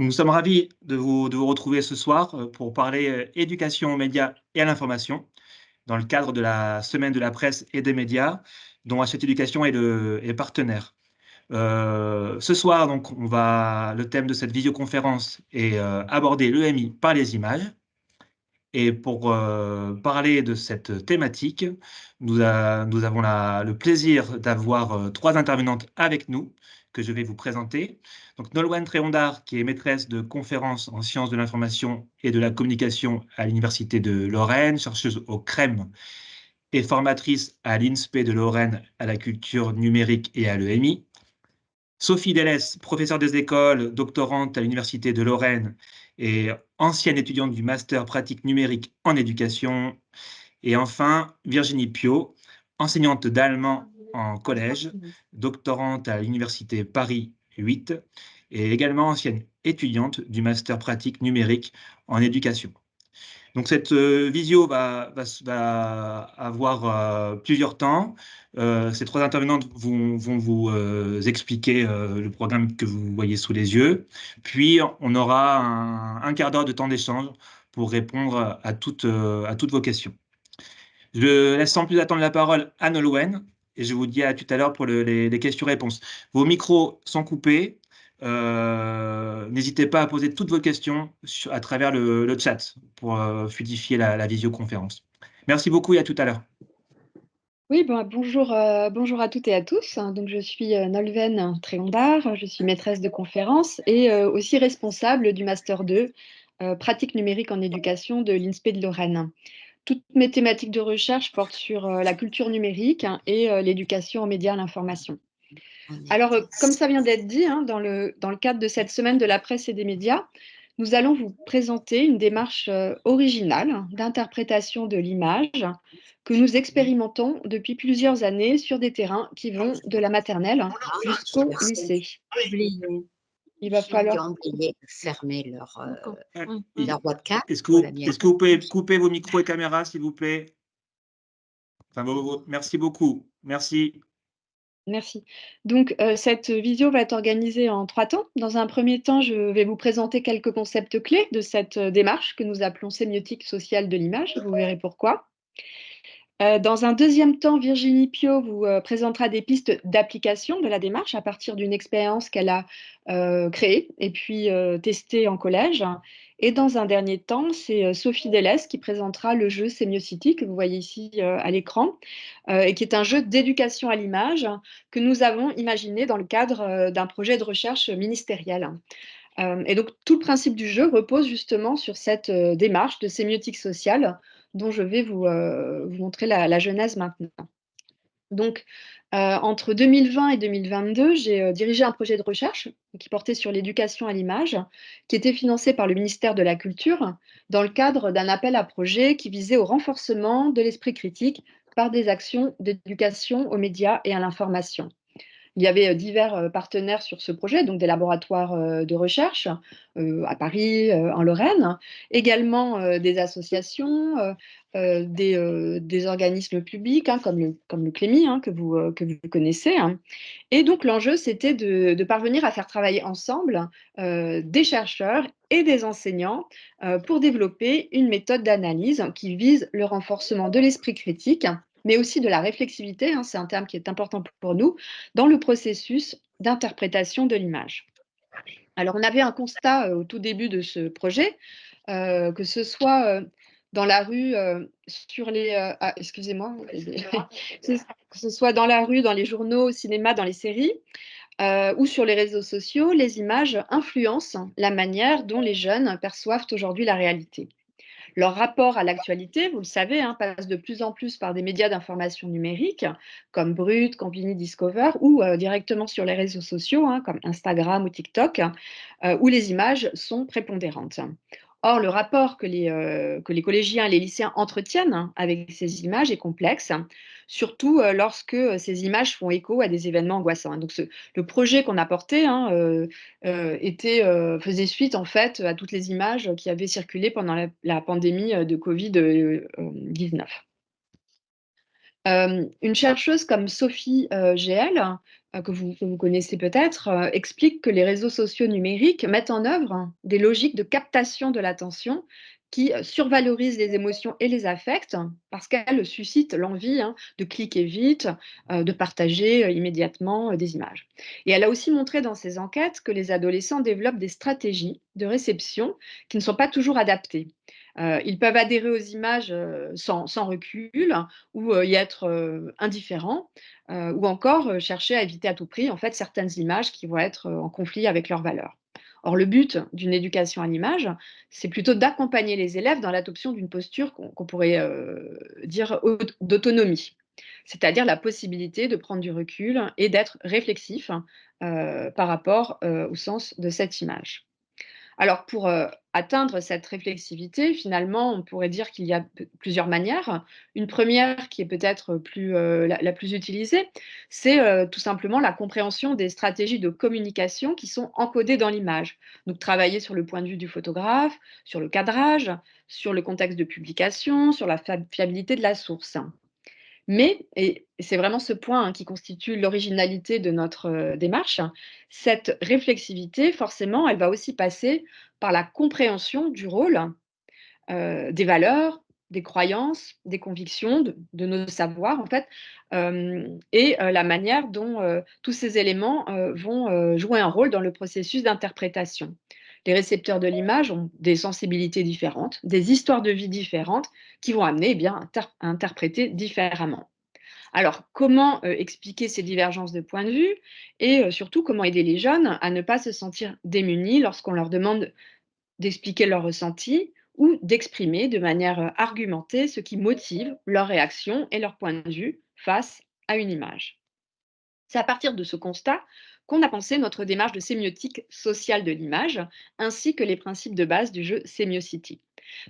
Nous sommes ravis de vous retrouver ce soir pour parler éducation aux médias et à l'information dans le cadre de la semaine de la presse et des médias dont Hachette Éducation est partenaire. Ce soir, donc, le thème de cette visioconférence est aborder l'EMI par les images. Et pour parler de cette thématique, nous avons le plaisir d'avoir trois intervenantes avec nous, que je vais vous présenter. Donc Nolwenn Tréhondard, qui est maîtresse de conférences en sciences de l'information et de la communication à l'Université de Lorraine, chercheuse au CREM et formatrice à l'INSPE de Lorraine à la culture numérique et à l'EMI. Sophie Delès, professeure des écoles, doctorante à l'Université de Lorraine et ancienne étudiante du master pratique numérique en éducation. Et enfin, Virginie Piot, enseignante d'allemand en collège, doctorante à l'Université Paris 8 et également ancienne étudiante du master pratique numérique en éducation. Donc cette visio va avoir plusieurs temps. Ces trois intervenantes vont vous expliquer le programme que vous voyez sous les yeux. Puis on aura un quart d'heure de temps d'échange pour répondre à toutes vos questions. Je laisse sans plus attendre la parole à Nolwenn et je vous dis à tout à l'heure pour les questions-réponses. Vos micros sont coupés. N'hésitez pas à poser toutes vos questions à travers le chat pour fluidifier la visioconférence. Merci beaucoup et à tout à l'heure. Oui, bonjour, bonjour à toutes et à tous. Donc, je suis Nolwenn Tréhondard, je suis maîtresse de conférences et aussi responsable du Master 2, pratique numérique en éducation de l'INSPE de Lorraine. Toutes mes thématiques de recherche portent sur la culture numérique et l'éducation aux médias et à l'information. Alors, comme ça vient d'être dit, dans le cadre de cette semaine de la presse et des médias, nous allons vous présenter une démarche originale d'interprétation de l'image que nous expérimentons depuis plusieurs années sur des terrains qui vont de la maternelle jusqu'au lycée. Il va Qui ont falloir... oublié de fermer leur Est-ce webcam. est-ce que vous pouvez couper vos micros et caméras, s'il vous plaît? Enfin, merci beaucoup. Merci. Merci. Donc, cette visio va être organisée en 3 temps. Dans un premier temps, je vais vous présenter quelques concepts clés de cette démarche que nous appelons sémiotique sociale de l'image. Vous verrez pourquoi. Dans un deuxième temps, Virginie Piot vous présentera des pistes d'application de la démarche à partir d'une expérience qu'elle a créée et puis testée en collège. Et dans un dernier temps, c'est Sophie Delès qui présentera le jeu Sémiocity que vous voyez ici à l'écran et qui est un jeu d'éducation à l'image que nous avons imaginé dans le cadre d'un projet de recherche ministériel. Et donc, tout le principe du jeu repose justement sur cette démarche de sémiotique sociale dont je vais vous montrer la genèse maintenant. Donc, entre 2020 et 2022, j'ai dirigé un projet de recherche qui portait sur l'éducation à l'image, qui était financé par le ministère de la Culture dans le cadre d'un appel à projet qui visait au renforcement de l'esprit critique par des actions d'éducation aux médias et à l'information. Il y avait divers partenaires sur ce projet, donc des laboratoires de recherche à Paris, en Lorraine, également des associations, des organismes publics comme le Clémy que vous connaissez. Et donc l'enjeu, c'était de parvenir à faire travailler ensemble des chercheurs et des enseignants pour développer une méthode d'analyse qui vise le renforcement de l'esprit critique mais aussi de la réflexivité, c'est un terme qui est important pour nous, dans le processus d'interprétation de l'image. Alors, on avait un constat au tout début de ce projet, que ce soit dans la rue, sur les... excusez-moi, que ce soit dans la rue, dans les journaux, au cinéma, dans les séries, ou sur les réseaux sociaux, les images influencent la manière dont les jeunes perçoivent aujourd'hui la réalité. Leur rapport à l'actualité, vous le savez, passe de plus en plus par des médias d'information numérique comme Brut, Campini, Discover ou directement sur les réseaux sociaux comme Instagram ou TikTok, où les images sont prépondérantes. Or, le rapport que les collégiens et les lycéens entretiennent avec ces images est complexe, surtout lorsque ces images font écho à des événements angoissants. Donc, le projet qu'on a porté faisait suite en fait à toutes les images qui avaient circulé pendant la pandémie de Covid-19. Une chercheuse comme Sophie GL que vous connaissez peut-être, explique que les réseaux sociaux numériques mettent en œuvre des logiques de captation de l'attention qui survalorisent les émotions et les affects parce qu'elles suscitent l'envie de cliquer vite, de partager immédiatement des images. Et elle a aussi montré dans ses enquêtes que les adolescents développent des stratégies de réception qui ne sont pas toujours adaptées. Ils peuvent adhérer aux images sans recul ou y être indifférents, ou encore chercher à éviter à tout prix en fait, certaines images qui vont être en conflit avec leurs valeurs. Or, le but d'une éducation à l'image, c'est plutôt d'accompagner les élèves dans l'adoption d'une posture qu'on pourrait dire d'autonomie, c'est-à-dire la possibilité de prendre du recul et d'être réflexif par rapport au sens de cette image. Alors pour, atteindre cette réflexivité, finalement, on pourrait dire qu'il y a plusieurs manières. Une première qui est peut-être plus, la plus utilisée, c'est, tout simplement la compréhension des stratégies de communication qui sont encodées dans l'image. Donc travailler sur le point de vue du photographe, sur le cadrage, sur le contexte de publication, sur la fiabilité de la source. Mais, et c'est vraiment ce point qui constitue l'originalité de notre démarche, cette réflexivité, forcément, elle va aussi passer par la compréhension du rôle, des valeurs, des croyances, des convictions, de nos savoirs, en fait, et la manière dont tous ces éléments vont jouer un rôle dans le processus d'interprétation. Les récepteurs de l'image ont des sensibilités différentes, des histoires de vie différentes qui vont amener à interpréter différemment. Alors, comment expliquer ces divergences de point de vue et surtout comment aider les jeunes à ne pas se sentir démunis lorsqu'on leur demande d'expliquer leurs ressentis ou d'exprimer de manière argumentée ce qui motive leur réaction et leur point de vue face à une image. C'est à partir de ce constat qu'on a pensé notre démarche de sémiotique sociale de l'image, ainsi que les principes de base du jeu Sémiocity.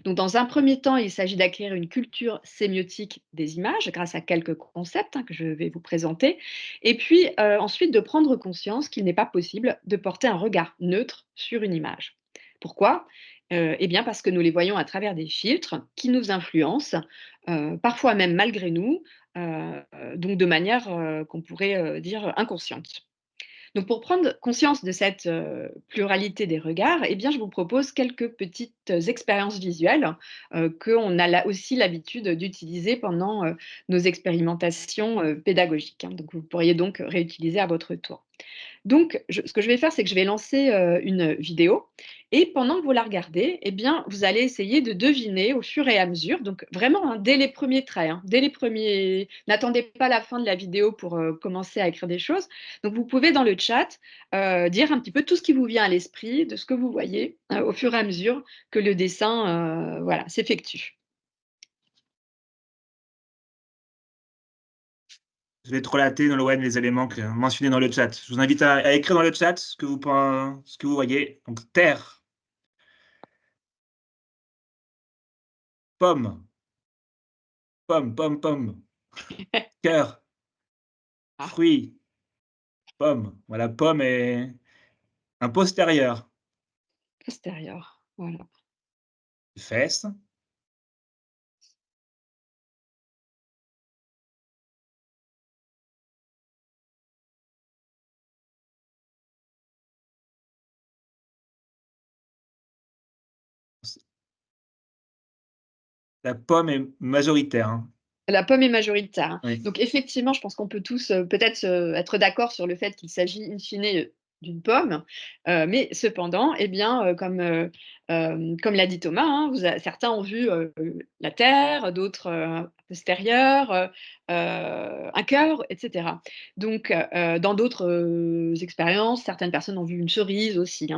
Donc, dans un premier temps, il s'agit d'acquérir une culture sémiotique des images grâce à quelques concepts que je vais vous présenter, et puis ensuite de prendre conscience qu'il n'est pas possible de porter un regard neutre sur une image. Pourquoi Eh bien parce que nous les voyons à travers des filtres qui nous influencent, parfois même malgré nous, donc de manière, qu'on pourrait, dire inconsciente. Donc pour prendre conscience de cette, pluralité des regards, eh bien je vous propose quelques petites expériences visuelles, qu'on a là aussi l'habitude d'utiliser pendant, nos expérimentations, pédagogiques, Donc vous pourriez donc réutiliser à votre tour. Donc, ce que je vais faire, c'est que je vais lancer une vidéo et pendant que vous la regardez, eh bien, vous allez essayer de deviner au fur et à mesure, donc vraiment dès les premiers traits, dès les premiers. N'attendez pas la fin de la vidéo pour commencer à écrire des choses. Donc, vous pouvez dans le chat dire un petit peu tout ce qui vous vient à l'esprit de ce que vous voyez au fur et à mesure que le dessin voilà, s'effectue. Je vais te relater, Nolwenn, les éléments mentionnés dans le chat. Je vous invite à écrire dans le chat ce que vous voyez. Donc, terre, pomme, pomme, pomme, pomme, cœur, Ah, fruit, pomme. Voilà, pomme est un postérieur. postérieur. Voilà. Fesse, la pomme est majoritaire. La pomme est majoritaire, Oui. Donc effectivement, je pense qu'on peut tous, peut-être, être d'accord sur le fait qu'il s'agit in fine, d'une pomme, mais cependant, eh bien, comme l'a dit Thomas, certains ont vu, la terre, d'autres, un postérieur, un cœur et cetera. Donc, dans d'autres, expériences, certaines personnes ont vu une cerise aussi.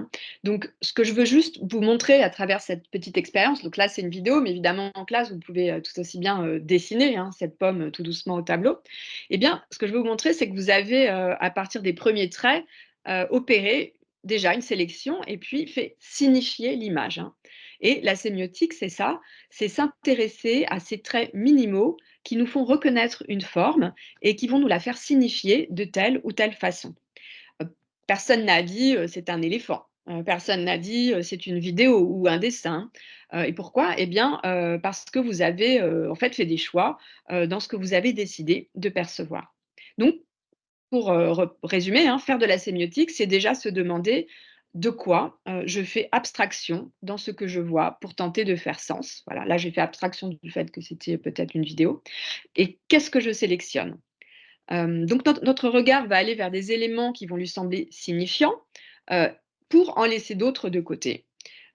Donc, ce que je veux juste vous montrer à travers cette petite expérience, donc là, c'est une vidéo, mais évidemment, en classe, vous pouvez tout aussi bien dessiner cette pomme tout doucement au tableau. Eh bien, ce que je veux vous montrer, c'est que vous avez, à partir des premiers traits, opéré déjà une sélection et puis fait signifier l'image. Et la sémiotique, c'est ça, c'est s'intéresser à ces traits minimaux qui nous font reconnaître une forme et qui vont nous la faire signifier de telle ou telle façon. Personne n'a dit, c'est un éléphant. Personne n'a dit, c'est une vidéo ou un dessin. Et pourquoi? Eh bien, parce que vous avez, en fait, fait des choix, dans ce que vous avez décidé de percevoir. Donc pour résumer, hein, faire de la sémiotique, c'est déjà se demander de quoi je fais abstraction dans ce que je vois pour tenter de faire sens. Voilà, là j'ai fait abstraction du fait que c'était peut-être une vidéo. Et qu'est-ce que je sélectionne? Donc notre regard va aller vers des éléments qui vont lui sembler signifiants, heu, pour en laisser d'autres de côté.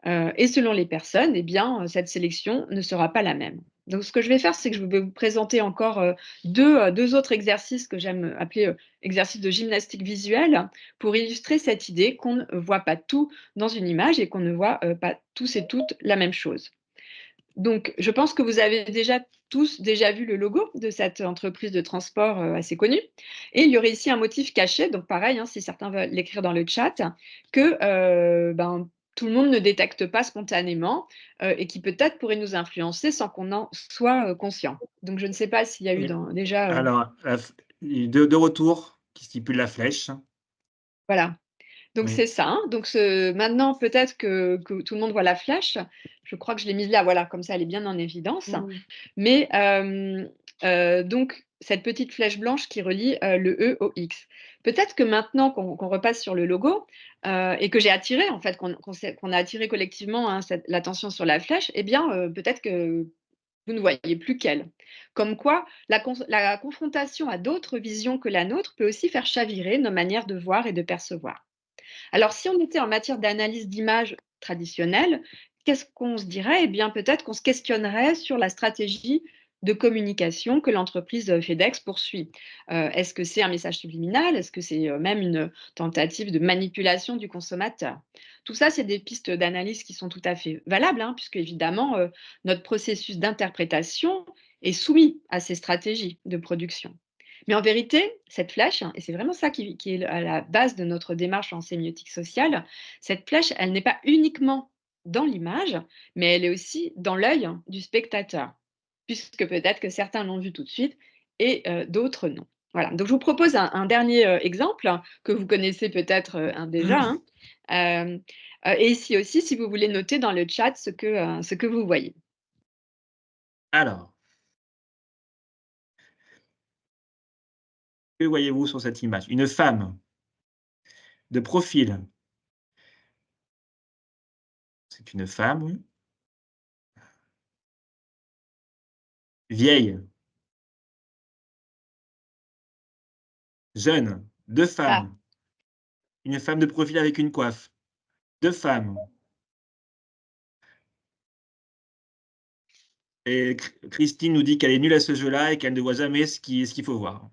Et selon les personnes, eh bien, cette sélection ne sera pas la même. Donc ce que je vais faire, c'est que je vais vous présenter encore, 2 autres exercices que j'aime appeler, exercices de gymnastique visuelle, pour illustrer cette idée qu'on ne voit pas tout dans une image et qu'on ne voit, pas tous et toutes la même chose. Donc, je pense que vous avez tous déjà vu le logo de cette entreprise de transport, assez connue, et il y aurait ici un motif caché, donc pareil, hein, si certains veulent l'écrire dans le chat, que, tout le monde ne détecte pas spontanément, et qui peut-être pourrait nous influencer sans qu'on en soit, conscient. Donc je ne sais pas s'il y a eu Et déjà, alors, de retour qui stipule la flèche. voilà. Donc Oui. c'est ça, hein. Donc maintenant peut-être que tout le monde voit la flèche. Je crois que je l'ai mise là, voilà, comme ça elle est bien en évidence. Mmh. Mais donc cette petite flèche blanche qui relie, le E au X. Peut-être que maintenant qu'on repasse sur le logo, et que j'ai attiré en fait, qu'on a attiré collectivement, hein, l'attention sur la flèche, eh bien, peut-être que vous ne voyez plus qu'elle. Comme quoi la confrontation à d'autres visions que la nôtre peut aussi faire chavirer nos manières de voir et de percevoir. Alors, si on était en matière d'analyse d'images traditionnelle, qu'est-ce qu'on se dirait? Eh bien, peut-être qu'on se questionnerait sur la stratégie de communication que l'entreprise FedEx poursuit. Est-ce que c'est un message subliminal? Est-ce que c'est même une tentative de manipulation du consommateur? Tout ça, c'est des pistes d'analyse qui sont tout à fait valables, hein, puisque évidemment, notre processus d'interprétation est soumis à ces stratégies de production. Mais en vérité, cette flèche, et c'est vraiment ça qui est à la base de notre démarche en sémiotique sociale, cette flèche, elle n'est pas uniquement dans l'image, mais elle est aussi dans l'œil du spectateur, puisque peut-être que certains l'ont vue tout de suite et d'autres non. Voilà, donc je vous propose un dernier exemple que vous connaissez peut-être déjà, hein. Euh, et ici aussi, si vous voulez noter dans le chat ce que vous voyez. Alors, que voyez-vous sur cette image? Une femme de profil. C'est une femme, oui. Vieille, jeune, 2 Ah, femmes. Une femme de profil avec une coiffe. 2 femmes. Et Christine nous dit qu'elle est nulle à ce jeu-là et qu'elle ne voit jamais ce qu'il faut voir.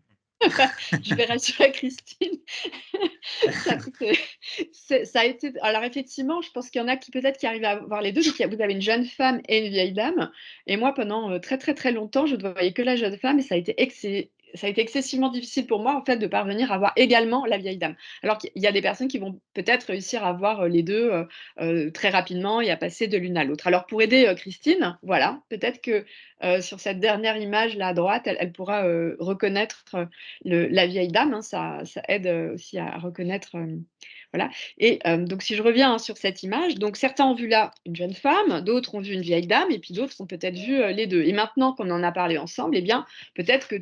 je vais rassurer Christine. Ça ça a été alors effectivement, je pense qu'il y en a qui peut-être qui arrivent à voir les 2. Donc il y a vous avez une jeune femme et une vieille dame, et moi pendant, très, très, très longtemps, je ne voyais que la jeune femme, et ça a été excessivement difficile pour moi, en fait, de parvenir à voir également la vieille dame. Alors qu'il y a des personnes qui vont peut-être réussir à voir, les 2 très rapidement et à passer de l'une à l'autre. Alors pour aider, Christine, voilà, peut-être que, sur cette dernière image là à droite, elle pourra, reconnaître, la vieille dame, hein, ça aide, aussi à reconnaître, voilà. Et donc si je reviens, hein, sur cette image, donc certains ont vu là une jeune femme, d'autres ont vu une vieille dame, et puis d'autres ont peut-être vu, les 2. Et maintenant qu'on en a parlé ensemble, eh bien, peut-être que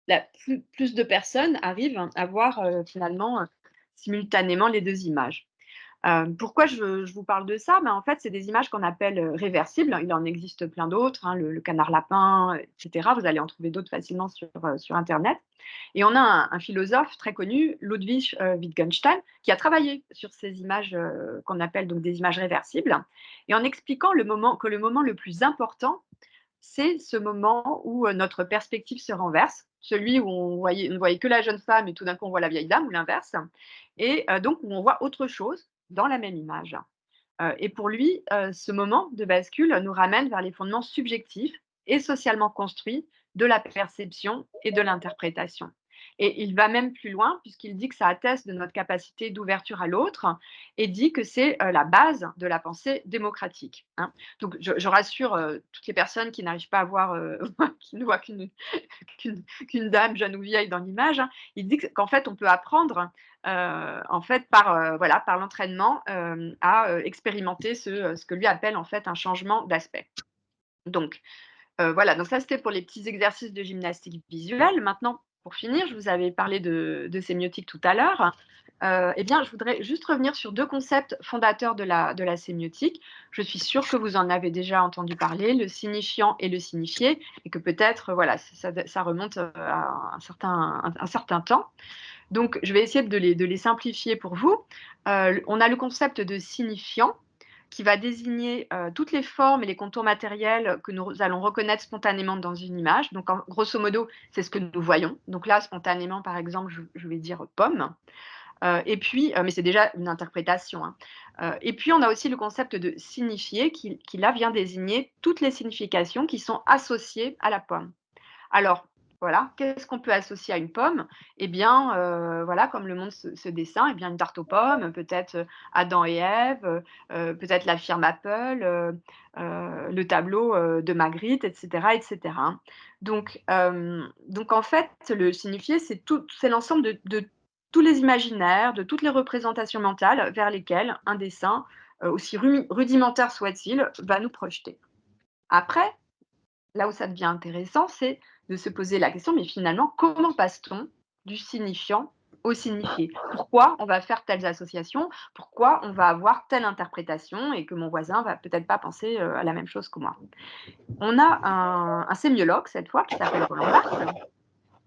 la plus de personnes arrivent à voir, finalement, simultanément les 2 images. Pourquoi je vous parle de ça? En fait, c'est des images qu'on appelle, réversibles. Il en existe plein d'autres, hein, le canard lapin, et cetera. Vous allez en trouver d'autres facilement sur internet. Et on a un philosophe très connu, Ludwig, Wittgenstein, qui a travaillé sur ces images, qu'on appelle donc des images réversibles, et en expliquant le moment le plus important, c'est ce moment où, notre perspective se renverse, celui où on ne voyait que la jeune femme et tout d'un coup on voit la vieille dame, ou l'inverse, et donc où on voit autre chose dans la même image. Et pour lui, ce moment de bascule nous ramène vers les fondements subjectifs et socialement construits de la perception et de l'interprétation. Et il va même plus loin, puisqu'il dit que ça atteste de notre capacité d'ouverture à l'autre, et dit que c'est la base de la pensée démocratique, hein. Donc je rassure toutes les personnes qui n'arrivent pas à voir, qui ne voient qu'une dame jeune ou vieille dans l'image, hein. Il dit qu'en fait on peut apprendre, en fait par, voilà, par l'entraînement, à, expérimenter ce que lui appelle en fait un changement d'aspect. Donc voilà, donc ça c'était pour les petits exercices de gymnastique visuelle. Maintenant, pour finir, je vous avais parlé de sémiotique tout à l'heure. Eh bien, je voudrais juste revenir sur 2 concepts fondateurs de la sémiotique. Je suis sûre que vous en avez déjà entendu parler, le signifiant et le signifié, et que peut-être, voilà, ça remonte, à un certain temps. Donc, je vais essayer de les simplifier pour vous. On a le concept de signifiant qui va désigner toutes les formes et les contours matériels que nous allons reconnaître spontanément dans une image. Donc, grosso modo, c'est ce que nous voyons. Donc là, spontanément, par exemple, je vais dire pomme. Et puis, mais c'est déjà une interprétation, hein. Et puis, on a aussi le concept de signifié qui là vient désigner toutes les significations qui sont associées à la pomme. Alors, voilà, qu'est-ce qu'on peut associer à une pomme? Eh bien, voilà, comme le montre ce dessin, eh bien, une tarte aux pommes, peut-être, Adam et Ève, peut-être la firme Apple, le tableau, de Magritte, et cetera, et cetera, hein. Donc en fait, le signifié, c'est l'ensemble de tous les imaginaires, de toutes les représentations mentales vers lesquelles un dessin, aussi rudimentaire soit-il, va nous projeter. Après, là où ça devient intéressant, c'est de se poser la question, mais finalement, comment passe-t-on du signifiant au signifié? Pourquoi on va faire telles associations? Pourquoi on va avoir telle interprétation et que mon voisin va peut-être pas penser à la même chose que moi? On a un sémiologue, cette fois, qui s'appelle Roland Barthes,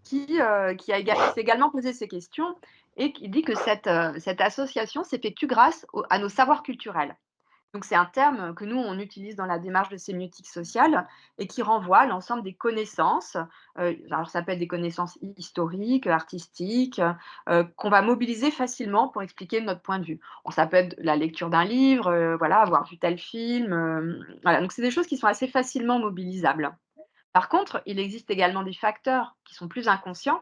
qui s'est également posé ces questions et qui dit que cette association s'effectue grâce à nos savoirs culturels. Donc c'est un terme que nous, on utilise dans la démarche de sémiotique sociale et qui renvoie à l'ensemble des connaissances, alors ça peut être des connaissances historiques, artistiques, qu'on va mobiliser facilement pour expliquer notre point de vue. Bon, ça peut être la lecture d'un livre, voilà, avoir vu tel film, voilà, donc c'est des choses qui sont assez facilement mobilisables. Par contre, il existe également des facteurs qui sont plus inconscients,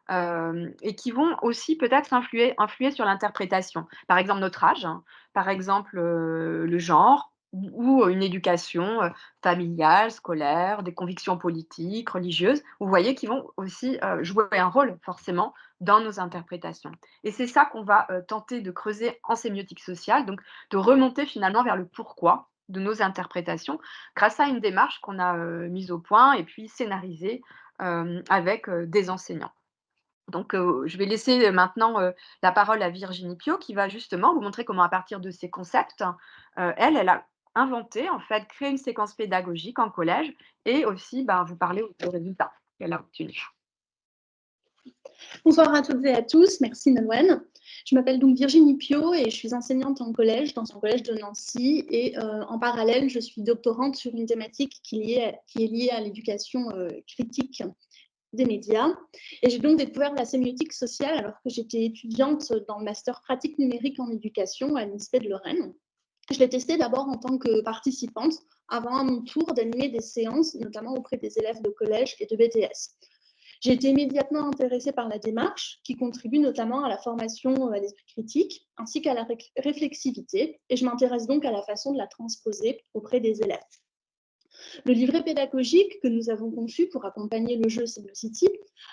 et qui vont aussi peut-être influer sur l'interprétation. Par exemple, notre âge, hein, par exemple, le genre ou une éducation, familiale, scolaire, des convictions politiques, religieuses, vous voyez, qui vont aussi, jouer un rôle forcément dans nos interprétations. Et c'est ça qu'on va, tenter de creuser en sémiotique sociale, donc de remonter finalement vers le pourquoi de nos interprétations grâce à une démarche qu'on a, mise au point et puis scénarisée, avec, des enseignants. Donc, je vais laisser maintenant, la parole à Virginie Piot qui va justement vous montrer comment à partir de ces concepts, elle a inventé, en fait, créé une séquence pédagogique en collège et aussi, ben, vous parler des résultats qu'elle a obtenus. Bonsoir à toutes et à tous, merci Nolwenn. Je m'appelle donc Virginie Piot et je suis enseignante en collège, dans un collège de Nancy. Et en parallèle, je suis doctorante sur une thématique qui est liée à l'éducation critique des médias. Et j'ai donc découvert la sémiotique sociale alors que j'étais étudiante dans le master pratique numérique en éducation à l'INSPE de Lorraine. Je l'ai testé d'abord en tant que participante avant à mon tour d'animer des séances, notamment auprès des élèves de collège et de BTS. J'ai été immédiatement intéressée par la démarche, qui contribue notamment à la formation à l'esprit critique, ainsi qu'à la réflexivité, et je m'intéresse donc à la façon de la transposer auprès des élèves. Le livret pédagogique que nous avons conçu pour accompagner le jeu Sémiocity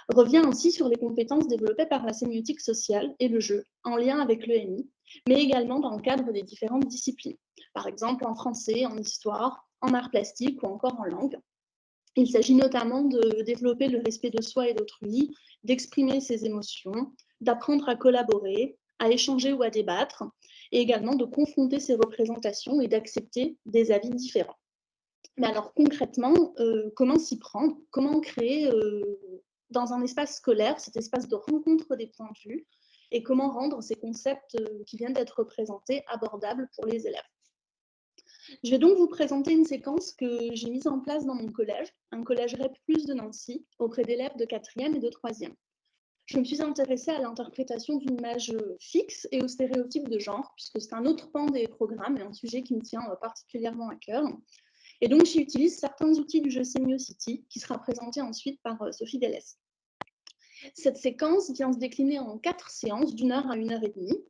revient ainsi sur les compétences développées par la sémiotique sociale et le jeu, en lien avec l'ENI, mais également dans le cadre des différentes disciplines, par exemple en français, en histoire, en arts plastiques ou encore en langue. Il s'agit notamment de développer le respect de soi et d'autrui, d'exprimer ses émotions, d'apprendre à collaborer, à échanger ou à débattre, et également de confronter ses représentations et d'accepter des avis différents. Mais alors concrètement, comment s'y prendre? Comment créer dans un espace scolaire cet espace de rencontre des points de vue et comment rendre ces concepts qui viennent d'être présentés abordables pour les élèves? Je vais donc vous présenter une séquence que j'ai mise en place dans mon collège, un collège REP+ de Nancy, auprès d'élèves de 4e et de 3e. Je me suis intéressée à l'interprétation d'une image fixe et aux stéréotypes de genre, puisque c'est un autre pan des programmes et un sujet qui me tient particulièrement à cœur. Et donc, j'utilise certains outils du jeu Sémiocity, qui sera présenté ensuite par Sophie Dellès. Cette séquence vient se décliner en 4 séances d'1 heure à 1 heure et demie,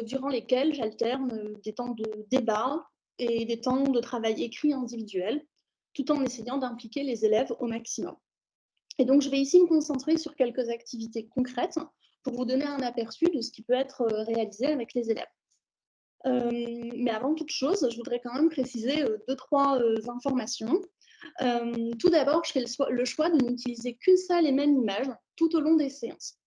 durant lesquelles j'alterne des temps de débat et des temps de travail écrit individuel, tout en essayant d'impliquer les élèves au maximum. Et donc, je vais ici me concentrer sur quelques activités concrètes pour vous donner un aperçu de ce qui peut être réalisé avec les élèves. Mais avant toute chose, je voudrais quand même préciser 2-3 informations. Tout d'abord, je fais le choix de n'utiliser qu'une seule et même image tout au long des séances.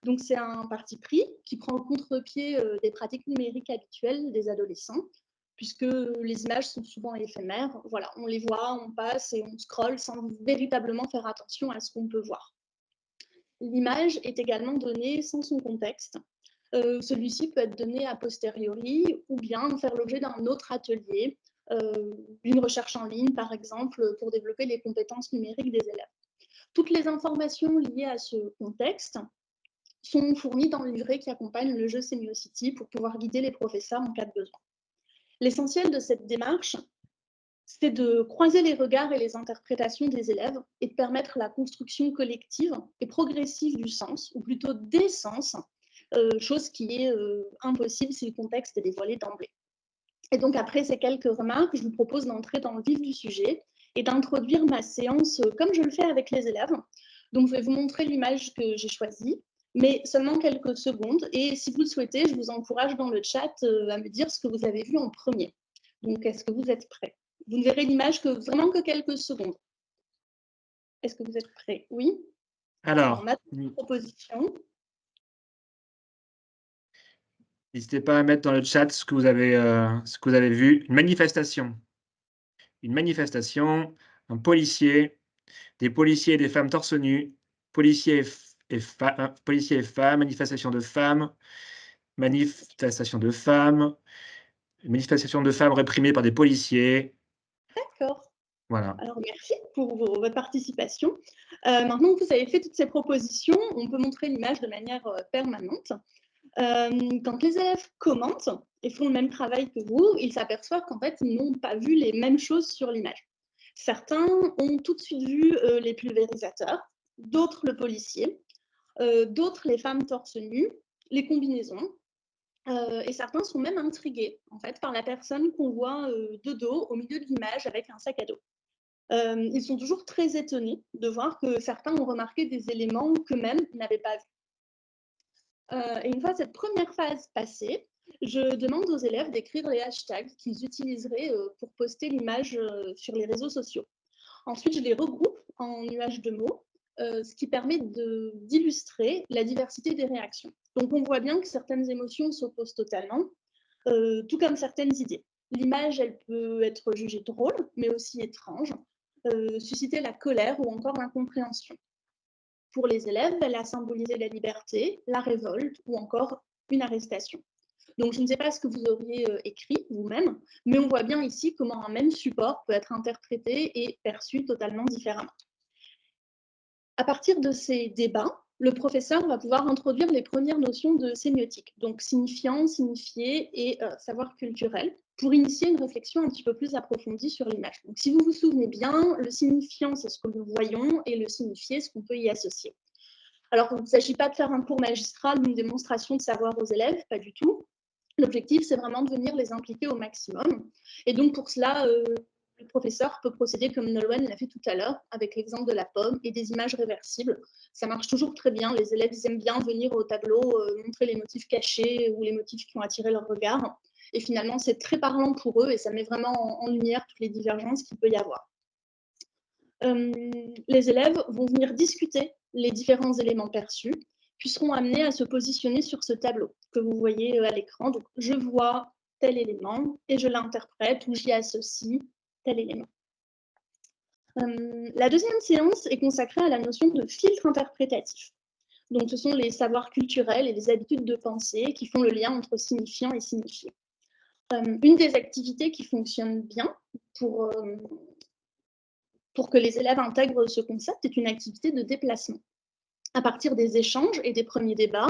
Donc, c'est un parti pris qui prend le contre-pied des pratiques numériques habituelles des adolescents, puisque les images sont souvent éphémères. Voilà, on les voit, on passe et on scrolle sans véritablement faire attention à ce qu'on peut voir. L'image est également donnée sans son contexte. Celui-ci peut être donné a posteriori ou bien faire l'objet d'un autre atelier, d'une recherche en ligne, par exemple, pour développer les compétences numériques des élèves. Toutes les informations liées à ce contexte sont fournies dans le livret qui accompagne le jeu Semiocity pour pouvoir guider les professeurs en cas de besoin. L'essentiel de cette démarche, c'est de croiser les regards et les interprétations des élèves et de permettre la construction collective et progressive du sens, ou plutôt des sens, chose qui est impossible si le contexte est dévoilé d'emblée. Et donc, après ces quelques remarques, je vous propose d'entrer dans le vif du sujet et d'introduire ma séance comme je le fais avec les élèves. Donc, je vais vous montrer l'image que j'ai choisie, mais seulement quelques secondes. Et si vous le souhaitez, je vous encourage dans le chat à me dire ce que vous avez vu en premier. Donc, est-ce que vous êtes prêts? Vous ne verrez l'image que vraiment que quelques secondes. Est-ce que vous êtes prêts? Oui? Alors, ma proposition. n'hésitez pas à mettre dans le chat ce que vous avez vu. Une manifestation. Une manifestation, un policier, des policiers et des femmes torse nu, policiers policiers et femmes, manifestation de femmes, manifestation de femmes, manifestation de femmes réprimées par des policiers. D'accord. Voilà. Alors, merci pour votre participation. Maintenant que vous avez fait toutes ces propositions, on peut montrer l'image de manière permanente. Quand les élèves commentent et font le même travail que vous, ils s'aperçoivent qu'en fait, ils n'ont pas vu les mêmes choses sur l'image. Certains ont tout de suite vu les pulvérisateurs, d'autres le policier, d'autres les femmes torse nu, les combinaisons. Et certains sont même intrigués en fait, par la personne qu'on voit de dos au milieu de l'image avec un sac à dos. Ils sont toujours très étonnés de voir que certains ont remarqué des éléments qu'eux-mêmes n'avaient pas vus. Et une fois cette première phase passée, je demande aux élèves d'écrire les hashtags qu'ils utiliseraient pour poster l'image sur les réseaux sociaux. Ensuite, je les regroupe en nuages de mots, ce qui permet d'illustrer la diversité des réactions. Donc, on voit bien que certaines émotions s'opposent totalement, tout comme certaines idées. L'image, elle peut être jugée drôle, mais aussi étrange, susciter la colère ou encore l'incompréhension. Pour les élèves, elle a symbolisé la liberté, la révolte ou encore une arrestation. Donc, je ne sais pas ce que vous auriez écrit vous-même, mais on voit bien ici comment un même support peut être interprété et perçu totalement différemment. À partir de ces débats, le professeur va pouvoir introduire les premières notions de sémiotique, donc signifiant, signifié et savoir culturel, pour initier une réflexion un petit peu plus approfondie sur l'image. Donc, si vous vous souvenez bien, le signifiant, c'est ce que nous voyons, et le signifié, ce qu'on peut y associer. Alors, il ne s'agit pas de faire un cours magistral ou une démonstration de savoir aux élèves, pas du tout. L'objectif, c'est vraiment de venir les impliquer au maximum. Et donc, pour cela, le professeur peut procéder comme Nolwenn l'a fait tout à l'heure, avec l'exemple de la pomme et des images réversibles. Ça marche toujours très bien. Les élèves aiment bien venir au tableau, montrer les motifs cachés ou les motifs qui ont attiré leur regard. Et finalement, c'est très parlant pour eux et ça met vraiment en lumière toutes les divergences qu'il peut y avoir. Les élèves vont venir discuter les différents éléments perçus, puis seront amenés à se positionner sur ce tableau que vous voyez à l'écran. Donc, je vois tel élément et je l'interprète ou j'y associe tel élément. La deuxième séance est consacrée à la notion de filtre interprétatif. Donc, ce sont les savoirs culturels et les habitudes de pensée qui font le lien entre signifiant et signifié. Une des activités qui fonctionne bien pour que les élèves intègrent ce concept est une activité de déplacement. À partir des échanges et des premiers débats,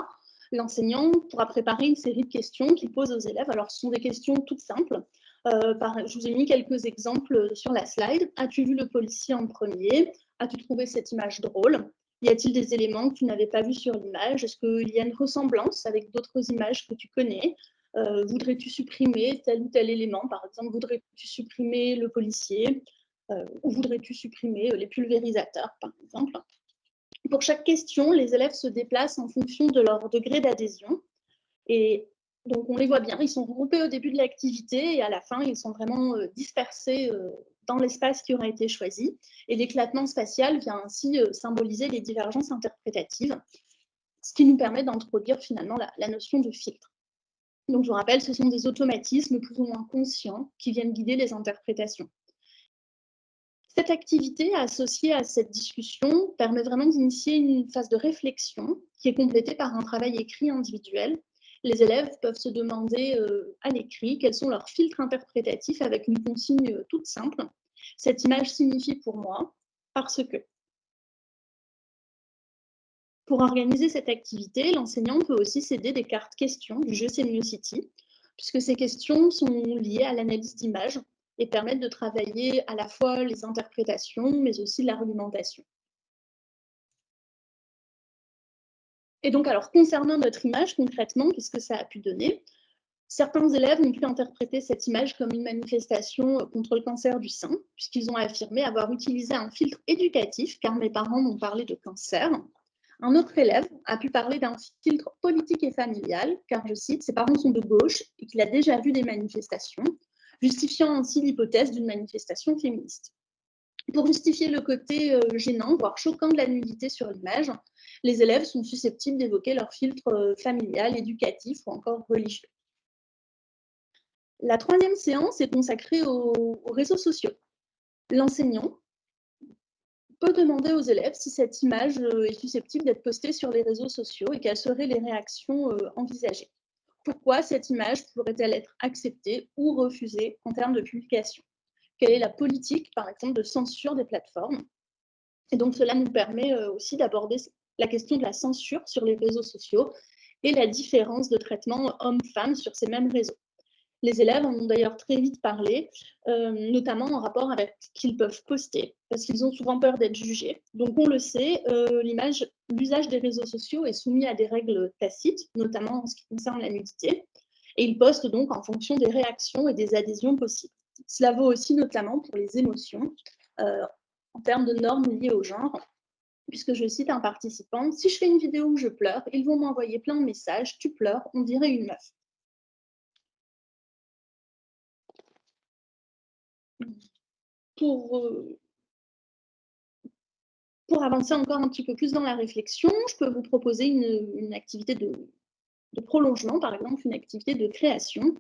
l'enseignant pourra préparer une série de questions qu'il pose aux élèves. Alors, ce sont des questions toutes simples. Je vous ai mis quelques exemples sur la slide. As-tu vu le policier en premier? As-tu trouvé cette image drôle? Y a-t-il des éléments que tu n'avais pas vus sur l'image? Est-ce qu'il y a une ressemblance avec d'autres images que tu connais? Voudrais-tu supprimer tel ou tel élément? Par exemple, voudrais-tu supprimer le policier? Ou voudrais-tu supprimer les pulvérisateurs, par exemple? Pour chaque question, les élèves se déplacent en fonction de leur degré d'adhésion. Et Donc, on les voit bien, ils sont regroupés au début de l'activité et à la fin, ils sont vraiment dispersés dans l'espace qui aura été choisi. Et l'éclatement spatial vient ainsi symboliser les divergences interprétatives, ce qui nous permet d'introduire finalement la notion de filtre. Donc, je vous rappelle, ce sont des automatismes plus ou moins conscients qui viennent guider les interprétations. Cette activité associée à cette discussion permet vraiment d'initier une phase de réflexion qui est complétée par un travail écrit individuel. Les élèves peuvent se demander à l'écrit quels sont leurs filtres interprétatifs avec une consigne toute simple. Cette image signifie pour moi parce que. Pour organiser cette activité, l'enseignant peut aussi s'aider des cartes questions du jeu Semiocity, puisque ces questions sont liées à l'analyse d'images et permettent de travailler à la fois les interprétations, mais aussi l'argumentation. Et donc, alors, concernant notre image, concrètement, qu'est-ce que ça a pu donner? Certains élèves ont pu interpréter cette image comme une manifestation contre le cancer du sein, puisqu'ils ont affirmé avoir utilisé un filtre éducatif, car mes parents m'ont parlé de cancer. Un autre élève a pu parler d'un filtre politique et familial, car, je cite, ses parents sont de gauche et qu'il a déjà vu des manifestations, justifiant ainsi l'hypothèse d'une manifestation féministe. Pour justifier le côté gênant, voire choquant de la nudité sur l'image, les élèves sont susceptibles d'évoquer leur filtre familial, éducatif ou encore religieux. La troisième séance est consacrée aux réseaux sociaux. L'enseignant peut demander aux élèves si cette image est susceptible d'être postée sur les réseaux sociaux et quelles seraient les réactions envisagées. Pourquoi cette image pourrait-elle être acceptée ou refusée en termes de publication? Quelle est la politique, par exemple, de censure des plateformes? Et donc, cela nous permet aussi d'aborder la question de la censure sur les réseaux sociaux et la différence de traitement homme-femme sur ces mêmes réseaux. Les élèves en ont d'ailleurs très vite parlé, notamment en rapport avec ce qu'ils peuvent poster, parce qu'ils ont souvent peur d'être jugés. Donc, on le sait, l'usage des réseaux sociaux est soumis à des règles tacites, notamment en ce qui concerne la nudité, et ils postent donc en fonction des réactions et des adhésions possibles. Cela vaut aussi notamment pour les émotions, en termes de normes liées au genre, puisque je cite un participant, « Si je fais une vidéo où je pleure, ils vont m'envoyer plein de messages, tu pleures, on dirait une meuf. » Pour avancer encore un petit peu plus dans la réflexion, je peux vous proposer une activité de prolongement, par exemple une activité de création.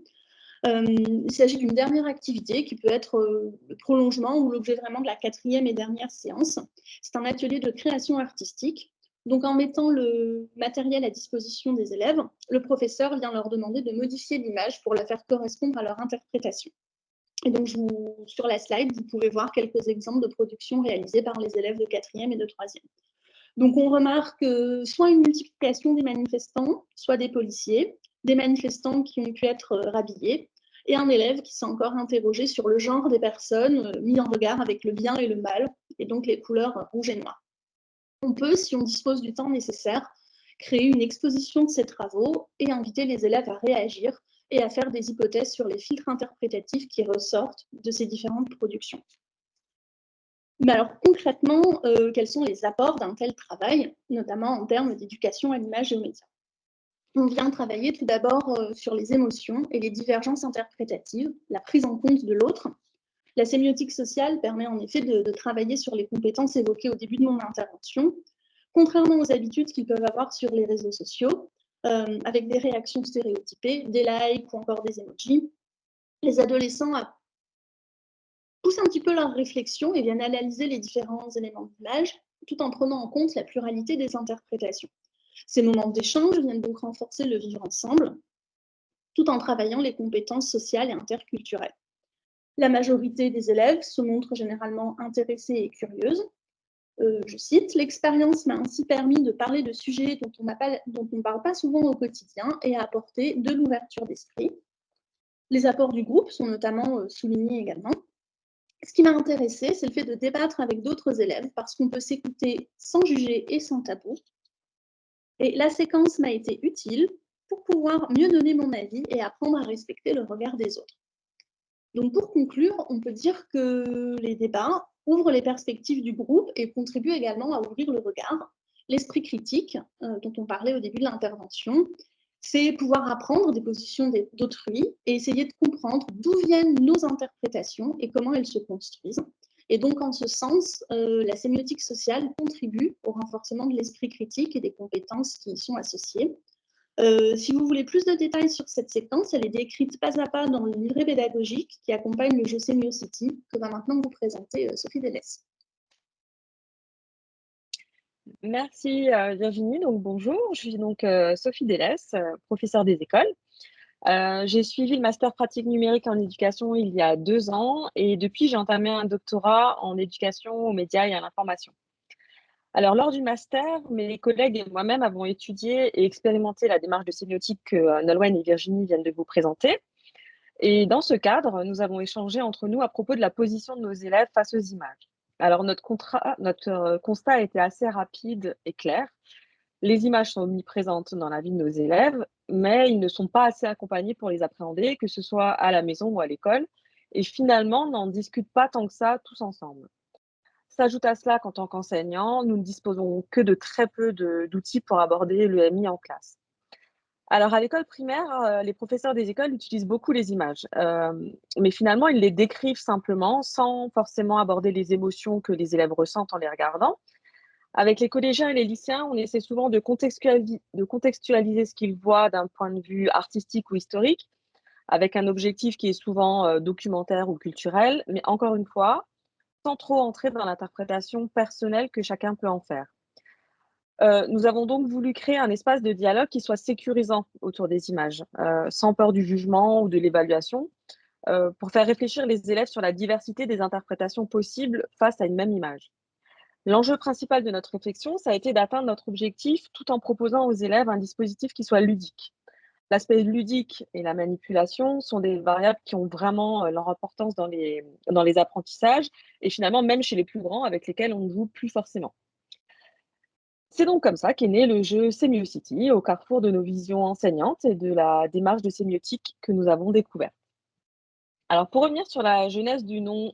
Il s'agit d'une dernière activité qui peut être le prolongement ou l'objet vraiment de la quatrième et dernière séance. C'est un atelier de création artistique. Donc, en mettant le matériel à disposition des élèves, le professeur vient leur demander de modifier l'image pour la faire correspondre à leur interprétation. Et donc, sur la slide, vous pouvez voir quelques exemples de productions réalisées par les élèves de quatrième et de troisième. Donc, on remarque soit une multiplication des manifestants, soit des policiers, des manifestants qui ont pu être rhabillés, et un élève qui s'est encore interrogé sur le genre des personnes mis en regard avec le bien et le mal, et donc les couleurs rouge et noir. On peut, si on dispose du temps nécessaire, créer une exposition de ces travaux et inviter les élèves à réagir et à faire des hypothèses sur les filtres interprétatifs qui ressortent de ces différentes productions. Mais alors concrètement, quels sont les apports d'un tel travail, notamment en termes d'éducation à l'image et aux médias? On vient travailler tout d'abord sur les émotions et les divergences interprétatives, la prise en compte de l'autre. La sémiotique sociale permet en effet de travailler sur les compétences évoquées au début de mon intervention, contrairement aux habitudes qu'ils peuvent avoir sur les réseaux sociaux, avec des réactions stéréotypées, des likes ou encore des emojis. Les adolescents poussent un petit peu leur réflexion et viennent analyser les différents éléments de l'image, tout en prenant en compte la pluralité des interprétations. Ces moments d'échange viennent donc renforcer le vivre ensemble, tout en travaillant les compétences sociales et interculturelles. La majorité des élèves se montrent généralement intéressés et curieuses. Je cite, « L'expérience m'a ainsi permis de parler de sujets dont on ne parle pas souvent au quotidien et a apporté de l'ouverture d'esprit. » Les apports du groupe sont notamment soulignés également. Ce qui m'a intéressée, c'est le fait de débattre avec d'autres élèves parce qu'on peut s'écouter sans juger et sans tabou. Et la séquence m'a été utile pour pouvoir mieux donner mon avis et apprendre à respecter le regard des autres. Donc pour conclure, on peut dire que les débats ouvrent les perspectives du groupe et contribuent également à ouvrir le regard, l'esprit critique dont on parlait au début de l'intervention, c'est pouvoir apprendre des positions d'autrui et essayer de comprendre d'où viennent nos interprétations et comment elles se construisent. Et donc, en ce sens, la sémiotique sociale contribue au renforcement de l'esprit critique et des compétences qui y sont associées. Si vous voulez plus de détails sur cette séquence, elle est décrite pas à pas dans le livret pédagogique qui accompagne le jeu Semiocity, que va maintenant vous présenter Sophie Delès. Merci Virginie, donc bonjour, je suis donc Sophie Delès, professeure des écoles. J'ai suivi le master pratique numérique en éducation il y a 2 ans et depuis j'ai entamé un doctorat en éducation aux médias et à l'information. Alors lors du master, mes collègues et moi-même avons étudié et expérimenté la démarche de sémiotique que Nolwenn et Virginie viennent de vous présenter. Et dans ce cadre, nous avons échangé entre nous à propos de la position de nos élèves face aux images. Alors notre constat a été assez rapide et clair. Les images sont omniprésentes dans la vie de nos élèves, mais ils ne sont pas assez accompagnés pour les appréhender, que ce soit à la maison ou à l'école. Et finalement, n'en discutent pas tant que ça tous ensemble. S'ajoute à cela qu'en tant qu'enseignants, nous ne disposons que de très peu d'outils pour aborder l'EMI en classe. Alors, à l'école primaire, les professeurs des écoles utilisent beaucoup les images, mais finalement, ils les décrivent simplement sans forcément aborder les émotions que les élèves ressentent en les regardant. Avec les collégiens et les lycéens, on essaie souvent de contextualiser ce qu'ils voient d'un point de vue artistique ou historique, avec un objectif qui est souvent documentaire ou culturel, mais encore une fois, sans trop entrer dans l'interprétation personnelle que chacun peut en faire. Nous avons donc voulu créer un espace de dialogue qui soit sécurisant autour des images, sans peur du jugement ou de l'évaluation, pour faire réfléchir les élèves sur la diversité des interprétations possibles face à une même image. L'enjeu principal de notre réflexion, ça a été d'atteindre notre objectif tout en proposant aux élèves un dispositif qui soit ludique. L'aspect ludique et la manipulation sont des variables qui ont vraiment leur importance dans les apprentissages et finalement même chez les plus grands avec lesquels on ne joue plus forcément. C'est donc comme ça qu'est né le jeu Semiocity au carrefour de nos visions enseignantes et de la démarche de sémiotique que nous avons découverte. Alors pour revenir sur la genèse du nom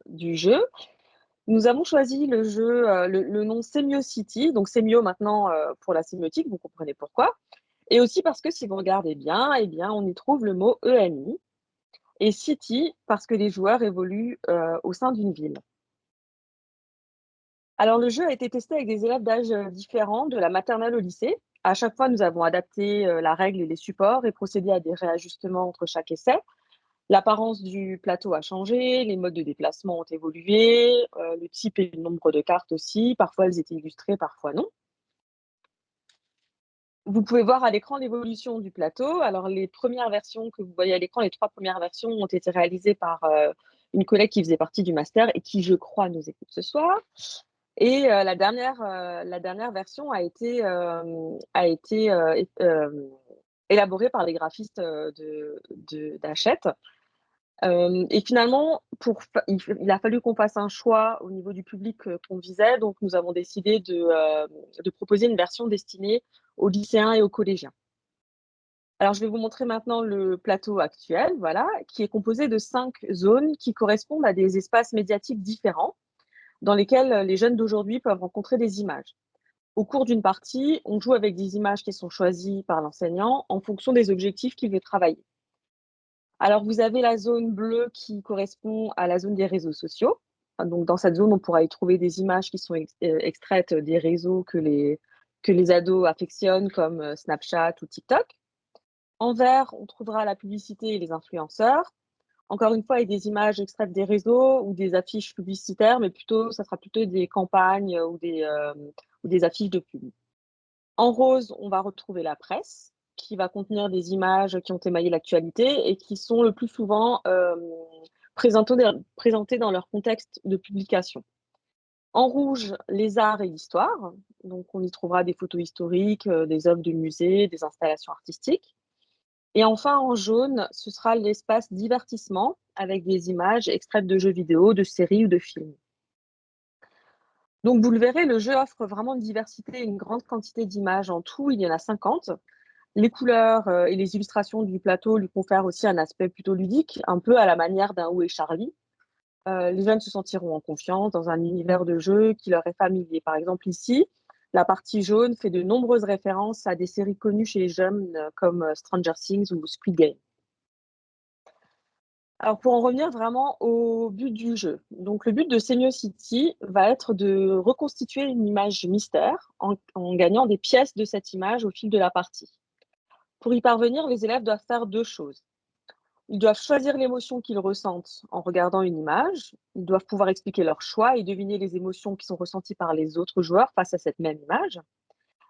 du jeu, nous avons choisi le nom Semiocity, donc Semio maintenant pour la sémiotique, vous comprenez pourquoi. Et aussi parce que si vous regardez bien, eh bien on y trouve le mot EMI et City parce que les joueurs évoluent au sein d'une ville. Alors le jeu a été testé avec des élèves d'âges différents, de la maternelle au lycée. À chaque fois, nous avons adapté la règle et les supports et procédé à des réajustements entre chaque essai. L'apparence du plateau a changé, les modes de déplacement ont évolué, le type et le nombre de cartes aussi. Parfois, elles étaient illustrées, parfois non. Vous pouvez voir à l'écran l'évolution du plateau. Alors, les premières versions que vous voyez à l'écran, les 3 premières versions ont été réalisées par une collègue qui faisait partie du master et qui, je crois, nous écoute ce soir. Et la dernière version a été élaborée par les graphistes d'Hachette. Et finalement, il a fallu qu'on fasse un choix au niveau du public qu'on visait. Donc, nous avons décidé de proposer une version destinée aux lycéens et aux collégiens. Alors, je vais vous montrer maintenant le plateau actuel, voilà, qui est composé de 5 zones qui correspondent à des espaces médiatiques différents dans lesquels les jeunes d'aujourd'hui peuvent rencontrer des images. Au cours d'une partie, on joue avec des images qui sont choisies par l'enseignant en fonction des objectifs qu'il veut travailler. Alors, vous avez la zone bleue qui correspond à la zone des réseaux sociaux. Donc, dans cette zone, on pourra y trouver des images qui sont extraites des réseaux que les ados affectionnent, comme Snapchat ou TikTok. En vert, on trouvera la publicité et les influenceurs. Encore une fois, avec des images extraites des réseaux ou des affiches publicitaires, mais ça sera plutôt des campagnes ou des affiches de pub. En rose, on va retrouver la presse, qui va contenir des images qui ont émaillé l'actualité et qui sont le plus souvent présentées dans leur contexte de publication. En rouge, les arts et l'histoire. Donc, on y trouvera des photos historiques, des œuvres de musée, des installations artistiques. Et enfin, en jaune, ce sera l'espace divertissement avec des images extraites de jeux vidéo, de séries ou de films. Donc, vous le verrez, le jeu offre vraiment une diversité et une grande quantité d'images. En tout, il y en a 50. Les couleurs et les illustrations du plateau lui confèrent aussi un aspect plutôt ludique, un peu à la manière d'un Où est Charlie. Les jeunes se sentiront en confiance dans un univers de jeu qui leur est familier. Par exemple, ici, La partie jaune fait de nombreuses références à des séries connues chez les jeunes comme Stranger Things ou Squid Game. Alors pour en revenir vraiment au but du jeu, donc le but de Semiocity va être de reconstituer une image mystère en gagnant des pièces de cette image au fil de la partie. Pour y parvenir, les élèves doivent faire 2 choses. Ils doivent choisir l'émotion qu'ils ressentent en regardant une image. Ils doivent pouvoir expliquer leur choix et deviner les émotions qui sont ressenties par les autres joueurs face à cette même image.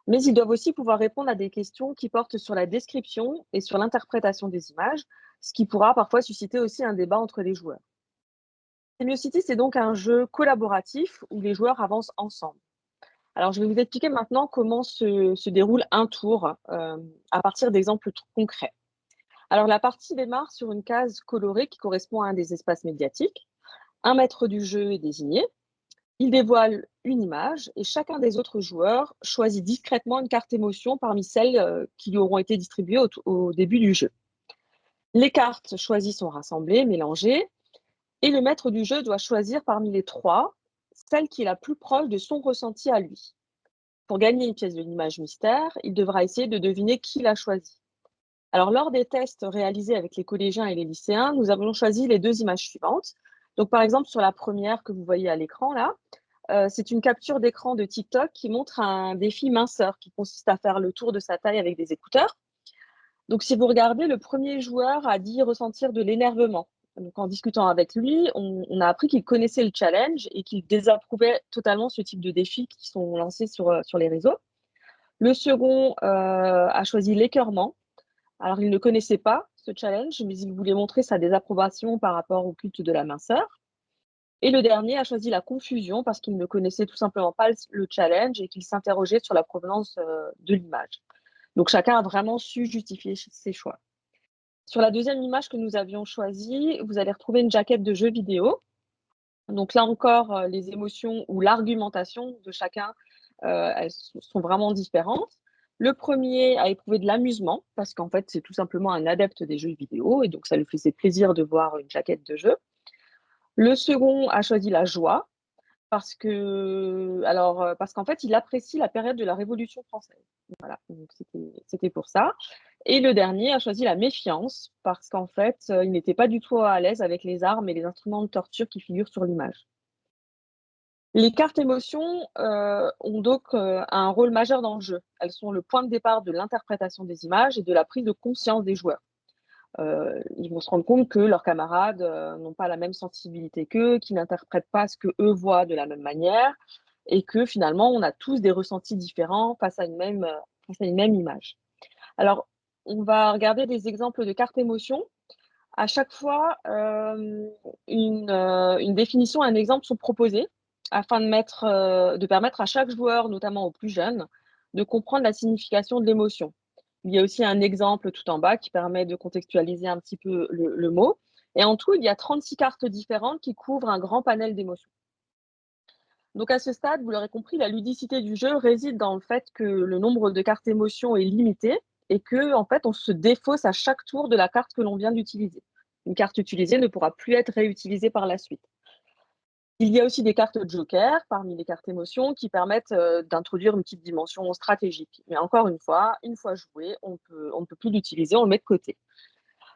Mais ils doivent aussi pouvoir répondre à des questions qui portent sur la description et sur l'interprétation des images, ce qui pourra parfois susciter aussi un débat entre les joueurs. Semiocity, c'est donc un jeu collaboratif où les joueurs avancent ensemble. Alors, je vais vous expliquer maintenant comment se déroule un tour à partir d'exemples concrets. Alors, la partie démarre sur une case colorée qui correspond à un des espaces médiatiques. Un maître du jeu est désigné. Il dévoile une image et chacun des autres joueurs choisit discrètement une carte émotion parmi celles qui lui auront été distribuées au début du jeu. Les cartes choisies sont rassemblées, mélangées, et le maître du jeu doit choisir parmi les 3 celle qui est la plus proche de son ressenti à lui. Pour gagner une pièce de l'image mystère, il devra essayer de deviner qui l'a choisie. Alors, lors des tests réalisés avec les collégiens et les lycéens, nous avons choisi les 2 images suivantes. Donc, par exemple, sur la première que vous voyez à l'écran, là, c'est une capture d'écran de TikTok qui montre un défi minceur qui consiste à faire le tour de sa taille avec des écouteurs. Donc, si vous regardez, le premier joueur a dit ressentir de l'énervement. Donc, en discutant avec lui, on a appris qu'il connaissait le challenge et qu'il désapprouvait totalement ce type de défis qui sont lancés sur les réseaux. Le second a choisi l'écœurement. Alors, il ne connaissait pas ce challenge, mais il voulait montrer sa désapprobation par rapport au culte de la minceur. Et le dernier a choisi la confusion parce qu'il ne connaissait tout simplement pas le challenge et qu'il s'interrogeait sur la provenance de l'image. Donc, chacun a vraiment su justifier ses choix. Sur la deuxième image que nous avions choisie, vous allez retrouver une jaquette de jeu vidéo. Donc là encore, les émotions ou l'argumentation de chacun, elles sont vraiment différentes. Le premier a éprouvé de l'amusement parce qu'en fait, c'est tout simplement un adepte des jeux vidéo et donc ça lui faisait plaisir de voir une jaquette de jeu. Le second a choisi la joie parce qu'en fait, il apprécie la période de la Révolution française. Voilà, donc c'était pour ça. Et le dernier a choisi la méfiance parce qu'en fait, il n'était pas du tout à l'aise avec les armes et les instruments de torture qui figurent sur l'image. Les cartes émotions ont donc un rôle majeur dans le jeu. Elles sont le point de départ de l'interprétation des images et de la prise de conscience des joueurs. Ils vont se rendre compte que leurs camarades n'ont pas la même sensibilité qu'eux, qu'ils n'interprètent pas ce qu'eux voient de la même manière et que finalement, on a tous des ressentis différents face à une même image. Alors, on va regarder des exemples de cartes émotions. À chaque fois, une définition et un exemple sont proposés afin de permettre à chaque joueur, notamment aux plus jeunes, de comprendre la signification de l'émotion. Il y a aussi un exemple tout en bas qui permet de contextualiser un petit peu le mot. Et en tout, il y a 36 cartes différentes qui couvrent un grand panel d'émotions. Donc à ce stade, vous l'aurez compris, la ludicité du jeu réside dans le fait que le nombre de cartes émotions est limité et que, en fait, on se défausse à chaque tour de la carte que l'on vient d'utiliser. Une carte utilisée ne pourra plus être réutilisée par la suite. Il y a aussi des cartes joker parmi les cartes émotions qui permettent d'introduire une petite dimension stratégique. Mais encore une fois joué, on ne peut plus l'utiliser, on le met de côté.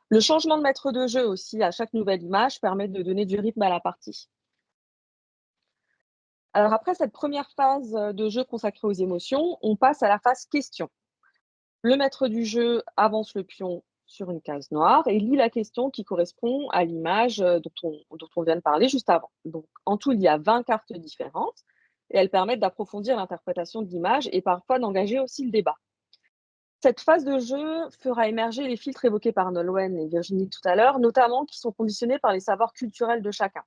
Le changement de maître de jeu aussi à chaque nouvelle image permet de donner du rythme à la partie. Alors après cette première phase de jeu consacrée aux émotions, on passe à la phase question. Le maître du jeu avance le pion sur une case noire et lit la question qui correspond à l'image dont on vient de parler juste avant. Donc, en tout, il y a 20 cartes différentes et elles permettent d'approfondir l'interprétation de l'image et parfois d'engager aussi le débat. Cette phase de jeu fera émerger les filtres évoqués par Nolwenn et Virginie tout à l'heure, notamment qui sont conditionnés par les savoirs culturels de chacun.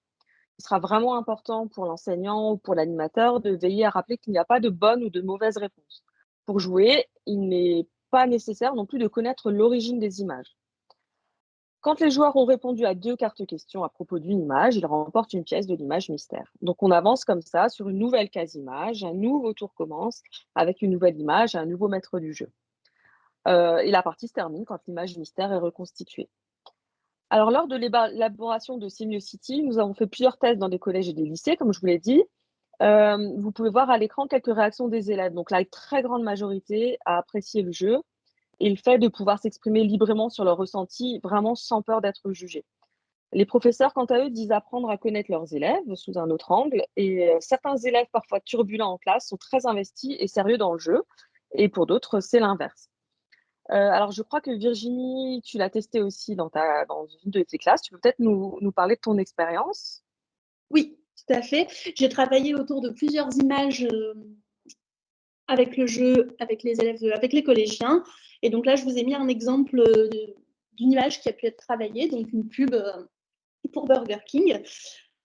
Il sera vraiment important pour l'enseignant ou pour l'animateur de veiller à rappeler qu'il n'y a pas de bonne ou de mauvaise réponse. Pour jouer, il n'est pas nécessaire non plus de connaître l'origine des images. Quand les joueurs ont répondu à 2 cartes questions à propos d'une image, ils remportent une pièce de l'image mystère. Donc on avance comme ça sur une nouvelle case image, un nouveau tour commence avec une nouvelle image et un nouveau maître du jeu. Et la partie se termine quand l'image mystère est reconstituée. Alors, lors de l'élaboration de Semiocity, nous avons fait plusieurs tests dans des collèges et des lycées, comme je vous l'ai dit. Vous pouvez voir à l'écran quelques réactions des élèves. Donc la très grande majorité a apprécié le jeu et le fait de pouvoir s'exprimer librement sur leurs ressentis, vraiment sans peur d'être jugés. Les professeurs, quant à eux, disent apprendre à connaître leurs élèves sous un autre angle et certains élèves parfois turbulents en classe sont très investis et sérieux dans le jeu et pour d'autres, c'est l'inverse. Alors je crois que Virginie, tu l'as testé aussi dans une de tes classes. Tu peux peut-être nous parler de ton expérience? Oui, tout à fait. J'ai travaillé autour de plusieurs images avec le jeu, avec les élèves, avec les collégiens. Et donc là, je vous ai mis un exemple d'une image qui a pu être travaillée, donc une pub pour Burger King,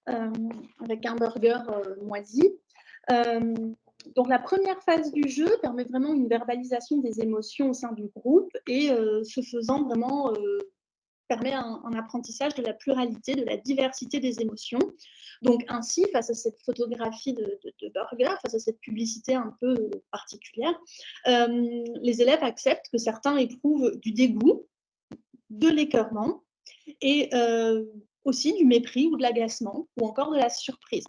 avec un burger moisi. Donc la première phase du jeu permet vraiment une verbalisation des émotions au sein du groupe et ce faisant vraiment permet un apprentissage de la pluralité, de la diversité des émotions. Donc ainsi, face à cette photographie de burger, face à cette publicité un peu particulière, les élèves acceptent que certains éprouvent du dégoût, de l'écœurement et aussi du mépris ou de l'agacement ou encore de la surprise.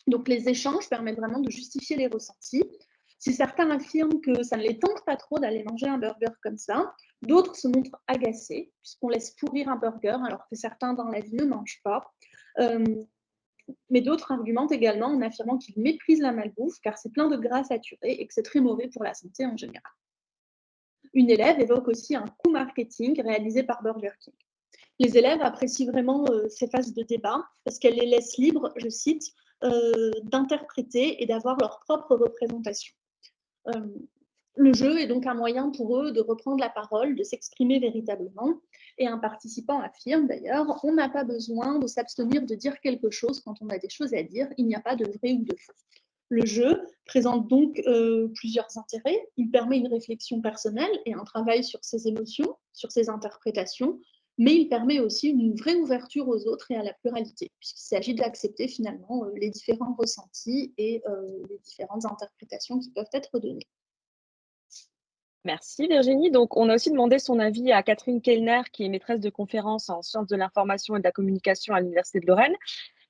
Donc les échanges permettent vraiment de justifier les ressentis. Si certains affirment que ça ne les tente pas trop d'aller manger un burger comme ça, d'autres se montrent agacés puisqu'on laisse pourrir un burger alors que certains dans la vie ne mangent pas. Mais d'autres argumentent également en affirmant qu'ils méprisent la malbouffe car c'est plein de gras saturés et que c'est très mauvais pour la santé en général. Une élève évoque aussi un coup marketing réalisé par Burger King. Les élèves apprécient vraiment ces phases de débat parce qu'elles les laissent libres, je cite, d'interpréter et d'avoir leur propre représentation. Le jeu est donc un moyen pour eux de reprendre la parole, de s'exprimer véritablement. Et un participant affirme d'ailleurs, on n'a pas besoin de s'abstenir de dire quelque chose quand on a des choses à dire, il n'y a pas de vrai ou de faux. Le jeu présente donc plusieurs intérêts. Il permet une réflexion personnelle et un travail sur ses émotions, sur ses interprétations, mais il permet aussi une vraie ouverture aux autres et à la pluralité, puisqu'il s'agit d'accepter finalement les différents ressentis et les différentes interprétations qui peuvent être données. Merci Virginie. Donc, on a aussi demandé son avis à Catherine Kellner, qui est maîtresse de conférences en sciences de l'information et de la communication à l'Université de Lorraine.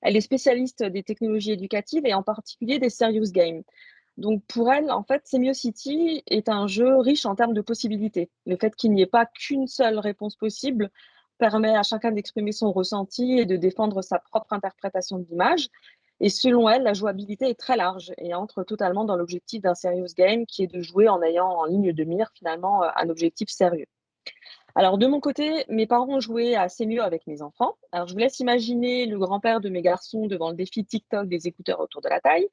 Elle est spécialiste des technologies éducatives et en particulier des serious games. Donc, pour elle, en fait, SemioCity est un jeu riche en termes de possibilités. Le fait qu'il n'y ait pas qu'une seule réponse possible permet à chacun d'exprimer son ressenti et de défendre sa propre interprétation de l'image. Et selon elle, la jouabilité est très large et entre totalement dans l'objectif d'un serious game qui est de jouer en ayant en ligne de mire finalement un objectif sérieux. Alors de mon côté, mes parents ont joué assez mieux avec mes enfants. Alors je vous laisse imaginer le grand-père de mes garçons devant le défi TikTok des écouteurs autour de la taille.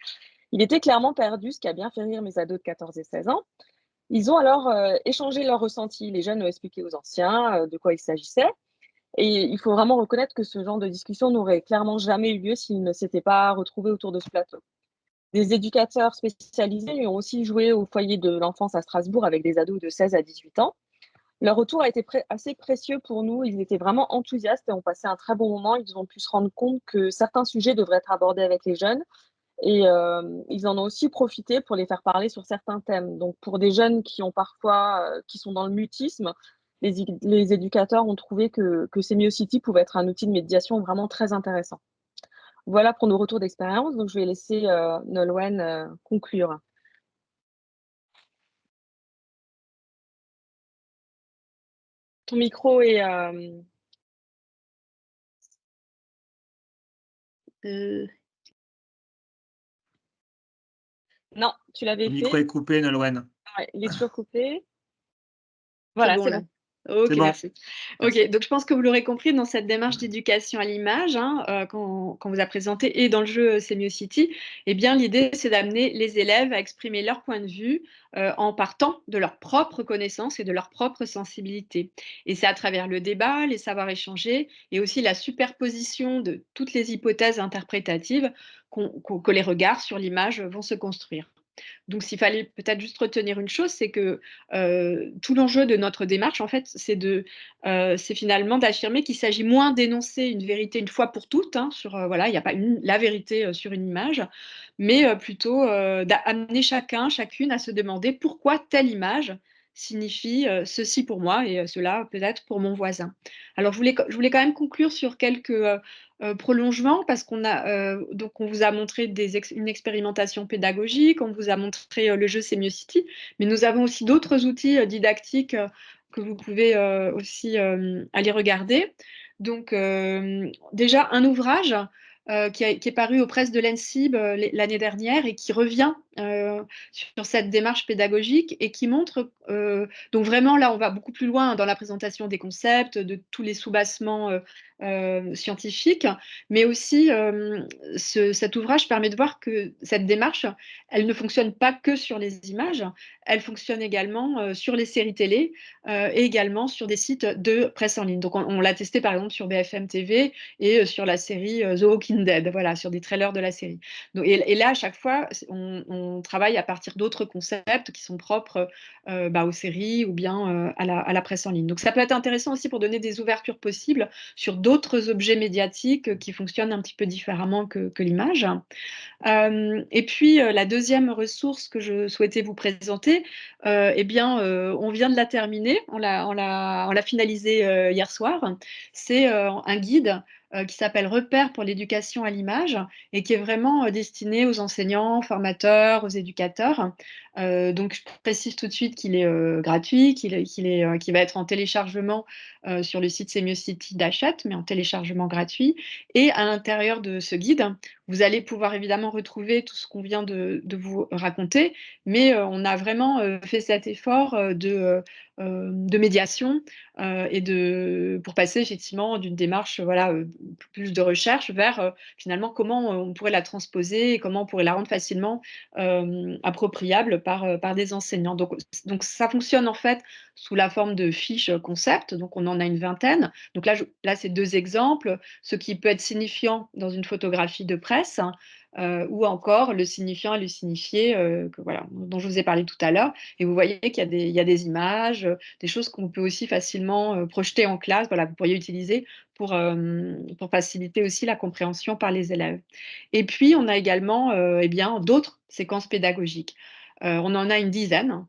Il était clairement perdu, ce qui a bien fait rire mes ados de 14 et 16 ans. Ils ont alors échangé leurs ressentis. Les jeunes ont expliqué aux anciens de quoi il s'agissait. Et il faut vraiment reconnaître que ce genre de discussion n'aurait clairement jamais eu lieu s'ils ne s'étaient pas retrouvés autour de ce plateau. Des éducateurs spécialisés ont aussi joué au foyer de l'enfance à Strasbourg avec des ados de 16 à 18 ans. Leur retour a été assez précieux pour nous. Ils étaient vraiment enthousiastes et ont passé un très bon moment. Ils ont pu se rendre compte que certains sujets devraient être abordés avec les jeunes. Et ils en ont aussi profité pour les faire parler sur certains thèmes. Donc, pour des jeunes qui ont parfois, qui sont dans le mutisme, les éducateurs ont trouvé que SemioCity pouvait être un outil de médiation vraiment très intéressant. Voilà pour nos retours d'expérience. Donc, je vais laisser Nolwenn conclure. Ton micro est... Non, tu l'avais Le fait. micro est coupé, Nolwenn. Ouais, il est toujours coupé. C'est Voilà, bon, c'est là. bon. Ok, C'est bon. merci. Ok, donc je pense que vous l'aurez compris dans cette démarche d'éducation à l'image, hein, quand on vous a présenté et dans le jeu SemioCity, eh bien l'idée c'est d'amener les élèves à exprimer leur point de vue en partant de leur propre connaissance et de leur propre sensibilité. Et c'est à travers le débat, les savoirs échangés et aussi la superposition de toutes les hypothèses interprétatives que les regards sur l'image vont se construire. Donc, s'il fallait peut-être juste retenir une chose, c'est que tout l'enjeu de notre démarche, en fait, c'est finalement d'affirmer qu'il s'agit moins d'énoncer une vérité une fois pour toutes, hein, sur voilà, il n'y a pas la vérité sur une image, mais plutôt d'amener chacun, chacune à se demander pourquoi telle image signifie ceci pour moi et cela peut-être pour mon voisin. Alors je voulais quand même conclure sur quelques prolongements parce donc on vous a montré une expérimentation pédagogique, on vous a montré le jeu Semiocity, mais nous avons aussi d'autres outils didactiques que vous pouvez aussi aller regarder. Donc déjà un ouvrage qui est paru aux presses de l'ENSIB l'année dernière et qui revient sur cette démarche pédagogique et qui montre, donc vraiment là on va beaucoup plus loin dans la présentation des concepts, de tous les sous-bassements scientifiques, mais aussi cet ouvrage permet de voir que cette démarche, elle ne fonctionne pas que sur les images, elle fonctionne également sur les séries télé et également sur des sites de presse en ligne. Donc on l'a testé par exemple sur BFM TV et sur la série The Walking Dead, voilà, sur des trailers de la série. Donc, et là, à chaque fois, on travaille à partir d'autres concepts qui sont propres aux séries ou bien à la presse en ligne. Donc ça peut être intéressant aussi pour donner des ouvertures possibles sur d'autres objets médiatiques qui fonctionnent un petit peu différemment que l'image. Et puis, la deuxième ressource que je souhaitais vous présenter, on vient de la terminer, on l'a finalisée hier soir. C'est un guide qui s'appelle Repères pour l'éducation à l'image et qui est vraiment destiné aux enseignants, formateurs, aux éducateurs. Donc, je précise tout de suite qu'il est gratuit, qu'il va être en téléchargement sur le site Semiocity d'Hachette, mais en téléchargement gratuit. Et à l'intérieur de ce guide, vous allez pouvoir évidemment retrouver tout ce qu'on vient de vous raconter, mais on a vraiment fait cet effort de médiation pour passer effectivement d'une démarche plus de recherche vers finalement comment on pourrait la transposer et comment on pourrait la rendre facilement appropriable par des enseignants. Donc ça fonctionne en fait sous la forme de fiches concept, donc on en a une vingtaine. Donc là c'est 2 exemples, ce qui peut être signifiant dans une photographie de presse, ou encore le signifiant et le signifié dont je vous ai parlé tout à l'heure. Et vous voyez qu'il y a des images, des choses qu'on peut aussi facilement projeter en classe, voilà, vous pourriez utiliser pour faciliter aussi la compréhension par les élèves. Et puis, on a également d'autres séquences pédagogiques. On en a une dizaine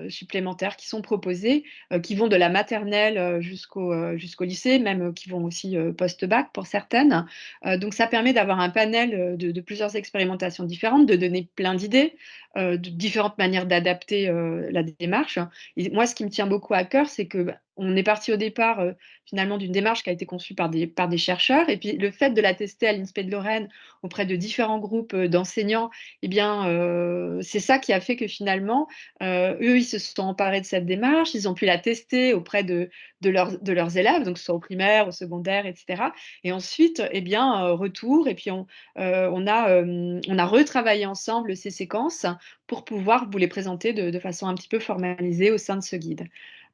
supplémentaires qui sont proposées, qui vont de la maternelle jusqu'au lycée, même qui vont aussi post-bac pour certaines. Donc ça permet d'avoir un panel de plusieurs expérimentations différentes, de donner plein d'idées, de différentes manières d'adapter la démarche. Et moi, ce qui me tient beaucoup à cœur, c'est que on est parti au départ finalement d'une démarche qui a été conçue par des chercheurs, et puis le fait de la tester à l'INSPE de Lorraine auprès de différents groupes d'enseignants, c'est ça qui a fait que finalement, eux, ils se sont emparés de cette démarche, ils ont pu la tester auprès de leurs élèves, donc que ce soit au primaire, au secondaire, etc. Et ensuite, retour, et puis on a retravaillé ensemble ces séquences pour pouvoir vous les présenter de façon un petit peu formalisée au sein de ce guide.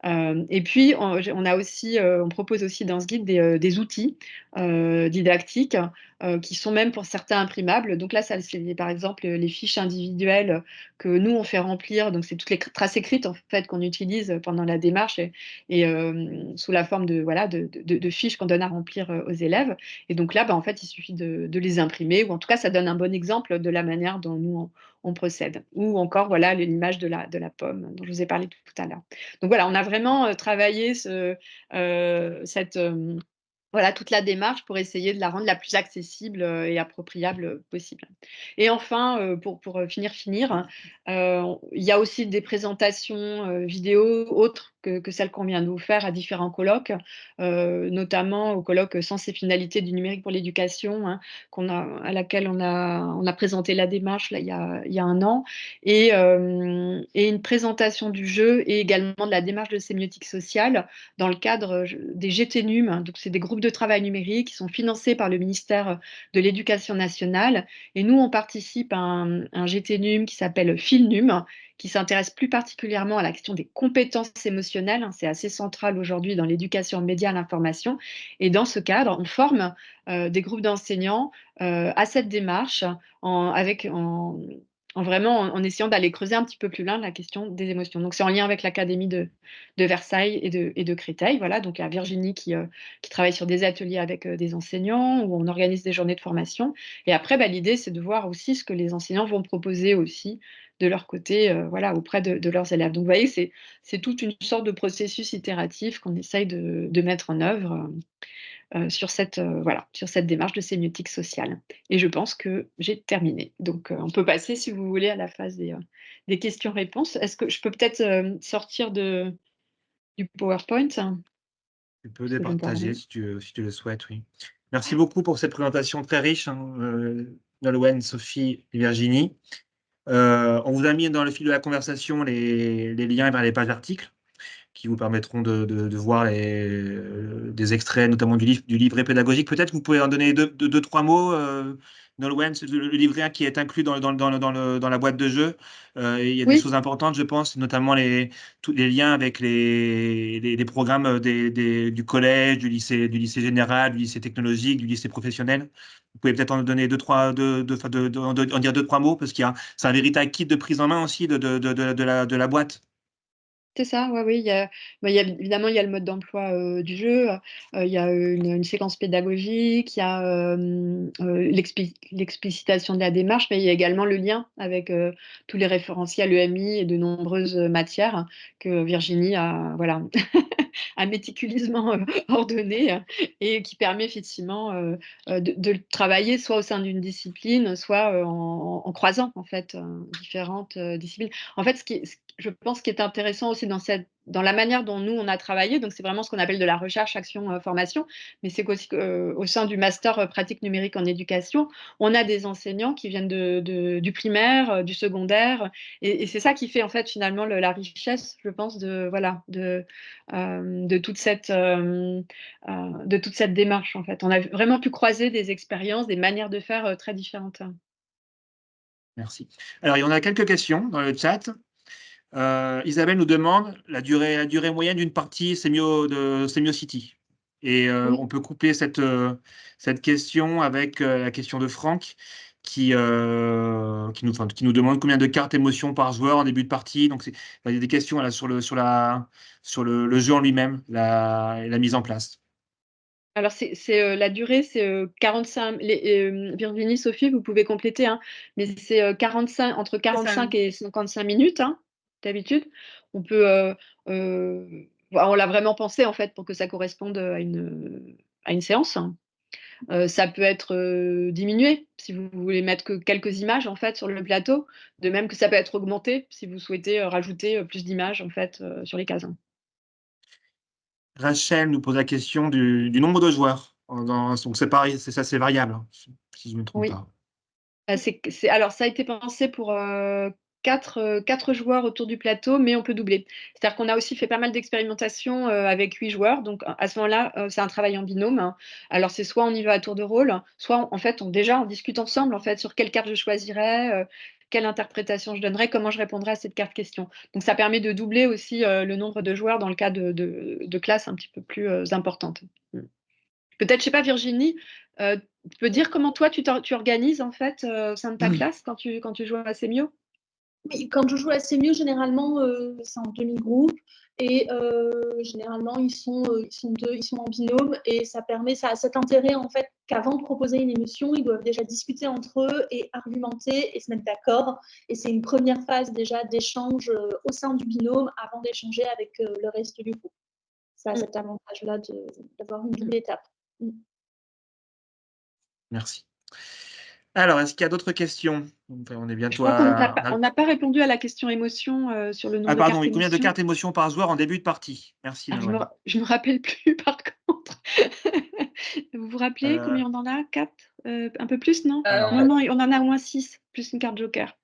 Et puis, on propose aussi dans ce guide des outils didactiques qui sont même pour certains imprimables. Donc là, c'est par exemple les fiches individuelles que nous, on fait remplir. Donc, c'est toutes les traces écrites en fait, qu'on utilise pendant la démarche et sous la forme de fiches qu'on donne à remplir aux élèves. Et donc là, en fait, il suffit de les imprimer, ou en tout cas, ça donne un bon exemple de la manière dont nous, on procède. Ou encore, voilà, l'image de la pomme dont je vous ai parlé tout à l'heure. Donc voilà, on a vraiment travaillé toute la démarche pour essayer de la rendre la plus accessible et appropriable possible. Et enfin, pour finir, il y a aussi des présentations vidéo autres que celles qu'on vient de vous faire à différents colloques, notamment au colloque Sens et finalité du numérique pour l'éducation, hein, à laquelle on a présenté la démarche là, il y a un an, et une présentation du jeu et également de la démarche de sémiotique sociale dans le cadre des GTNUM, donc c'est des groupes de travail numérique qui sont financés par le ministère de l'Éducation nationale. Et nous, on participe à un GTNUM qui s'appelle FILNUM, qui s'intéresse plus particulièrement à la question des compétences émotionnelles. C'est assez central aujourd'hui dans l'éducation aux médias à l'information. Et dans ce cadre, on forme des groupes d'enseignants à cette démarche en essayant d'aller creuser un petit peu plus loin la question des émotions. Donc c'est en lien avec l'académie de Versailles et de Créteil, voilà. Donc il y a Virginie qui travaille sur des ateliers avec, des enseignants où on organise des journées de formation et après, bah, l'idée, c'est de voir aussi ce que les enseignants vont proposer aussi de leur côté, voilà, auprès de leurs élèves. Donc vous voyez, c'est toute une sorte de processus itératif qu'on essaye de mettre en œuvre, sur cette, voilà, sur cette démarche de sémiotique sociale et je pense que j'ai terminé. Donc, on peut passer, si vous voulez, à la phase des questions-réponses. Est-ce que je peux peut-être, sortir du PowerPoint? Tu peux Parce que je vais me départager parler. si tu le souhaites, oui. Merci beaucoup pour cette présentation très riche, hein, Nolwenn, Sophie et Virginie. On vous a mis dans le fil de la conversation les liens vers les pages articles qui vous permettront de voir des extraits, notamment du livret pédagogique. Peut-être que vous pouvez en donner deux, trois mots, Nolwenn, c'est le livret qui est inclus dans la boîte de jeu. Il y a des Oui, choses importantes, je pense, notamment tous les liens avec les programmes du collège, du lycée général, du lycée technologique, du lycée professionnel. Vous pouvez peut-être en donner deux, trois, en dire deux, trois mots, parce c'est un véritable kit de prise en main aussi de la boîte. c'est ça, ouais, oui, il y a évidemment, il y a le mode d'emploi, du jeu, il y a une séquence pédagogique, il y a, l'explicitation de la démarche, mais il y a également le lien avec, tous les référentiels EMI et de nombreuses, matières que Virginie a, voilà, a méticuleusement, ordonné, et qui permet effectivement, de le travailler soit au sein d'une discipline, soit, en croisant en fait, différentes, disciplines. En fait, je pense, qui est intéressant aussi dans la manière dont nous on a travaillé, donc c'est vraiment ce qu'on appelle de la recherche, action, formation, mais c'est qu'aussi au sein du master, pratique numérique en éducation, on a des enseignants qui viennent du primaire, du secondaire, et c'est ça qui fait en fait finalement la richesse, je pense, voilà, de toute cette démarche en fait. On a vraiment pu croiser des expériences, des manières de faire, très différentes. Merci. Alors, il y en a quelques questions dans le chat. Isabelle nous demande la durée moyenne d'une partie de Semiocity. Et Oui. on peut couper cette question avec la question de Franck qui nous demande combien de cartes émotion par joueur en début de partie. Donc, il y a des questions là, sur le jeu en lui-même, la mise en place. Alors la durée, c'est, 45 Virginie, Sophie, vous pouvez compléter, hein, mais c'est, 45 entre C'est ça. 45 et 55 minutes, hein, d'habitude. On peut, bah, on l'a vraiment pensé en fait pour que ça corresponde, à une séance. Ça peut être, diminué si vous voulez mettre que quelques images en fait sur le plateau, de même que ça peut être augmenté si vous souhaitez, rajouter, plus d'images en fait, sur les cases. Rachel nous pose la question du nombre de joueurs. Donc, c'est pareil, c'est variable, hein, si je ne me trompe Oui. pas. Alors ça a été pensé pour, 4 joueurs autour du plateau, mais on peut doubler. C'est-à-dire qu'on a aussi fait pas mal d'expérimentations, avec 8 joueurs, donc à ce moment-là, c'est un travail en binôme, hein. Alors c'est soit on y va à tour de rôle, soit en fait on discute ensemble en fait sur quelle carte je choisirais, quelle interprétation je donnerais, comment je répondrais à cette carte question. Donc ça permet de doubler aussi, le nombre de joueurs dans le cas de classes un petit peu plus, importantes. Mmh. Peut-être, je sais pas, Virginie, tu peux dire comment toi tu organises en fait, au sein de ta classe quand tu joues à Semio? Oui, quand je joue à Semio, généralement, c'est en demi-groupe et généralement, ils sont 2, ils sont en binôme et ça a cet intérêt, en fait, qu'avant de proposer une émotion, ils doivent déjà discuter entre eux et argumenter et se mettre d'accord et c'est une première phase déjà d'échange, au sein du binôme avant d'échanger avec, le reste du groupe. Ça a Mmh. cet avantage-là d'avoir une Mmh. double étape. Mmh. Merci. Alors, est-ce qu'il y a d'autres questions? Enfin, on est Je bientôt crois qu'on à. n'a pas répondu à la question émotion, sur le nombre Ah, de pardon, cartes oui. Combien de émotion. cartes émotion par joueur en début de partie? Merci, Alors Nolwenn. je me rappelle plus par contre. Vous vous rappelez Euh, combien on en a? 4? Un peu plus, non? alors, Non, on en a au moins 6 plus une carte joker.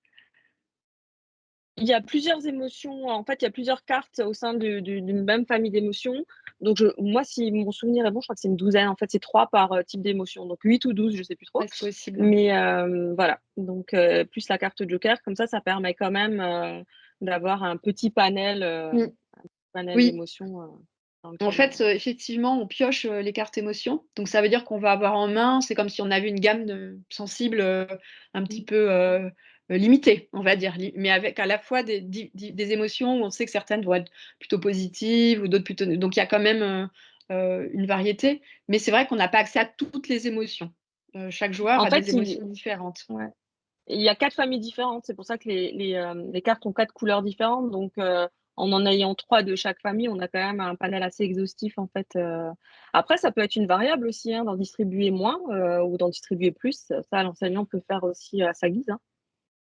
Il y a plusieurs émotions, en fait, il y a plusieurs cartes au sein d'une même famille d'émotions. Donc, moi, si mon souvenir est bon, je crois que c'est une douzaine. En fait, c'est 3 par type d'émotion. Donc, 8 ou 12, je ne sais plus trop. Ouais, c'est possible. Mais voilà. Donc, plus la carte joker, comme ça permet quand même d'avoir un petit panel, Mmh. Oui. d'émotions dans En lequel. fait, effectivement, on pioche, les cartes émotions. Donc ça veut dire qu'on va avoir en main, c'est comme si on avait une gamme de sensibles, un petit peu, limitées, on va dire, mais avec à la fois des émotions où on sait que certaines vont être plutôt positives ou d'autres plutôt. Donc il y a quand même une variété, mais c'est vrai qu'on n'a pas accès à toutes les émotions. Chaque joueur En a des fait, émotions différentes. ouais. Il y a 4 familles différentes, c'est pour ça que les cartes ont 4 couleurs différentes, donc en ayant 3 de chaque famille, on a quand même un panel assez exhaustif, en fait. Après, ça peut être une variable aussi, hein, d'en distribuer moins ou d'en distribuer plus. Ça, l'enseignant peut faire aussi à sa guise, hein.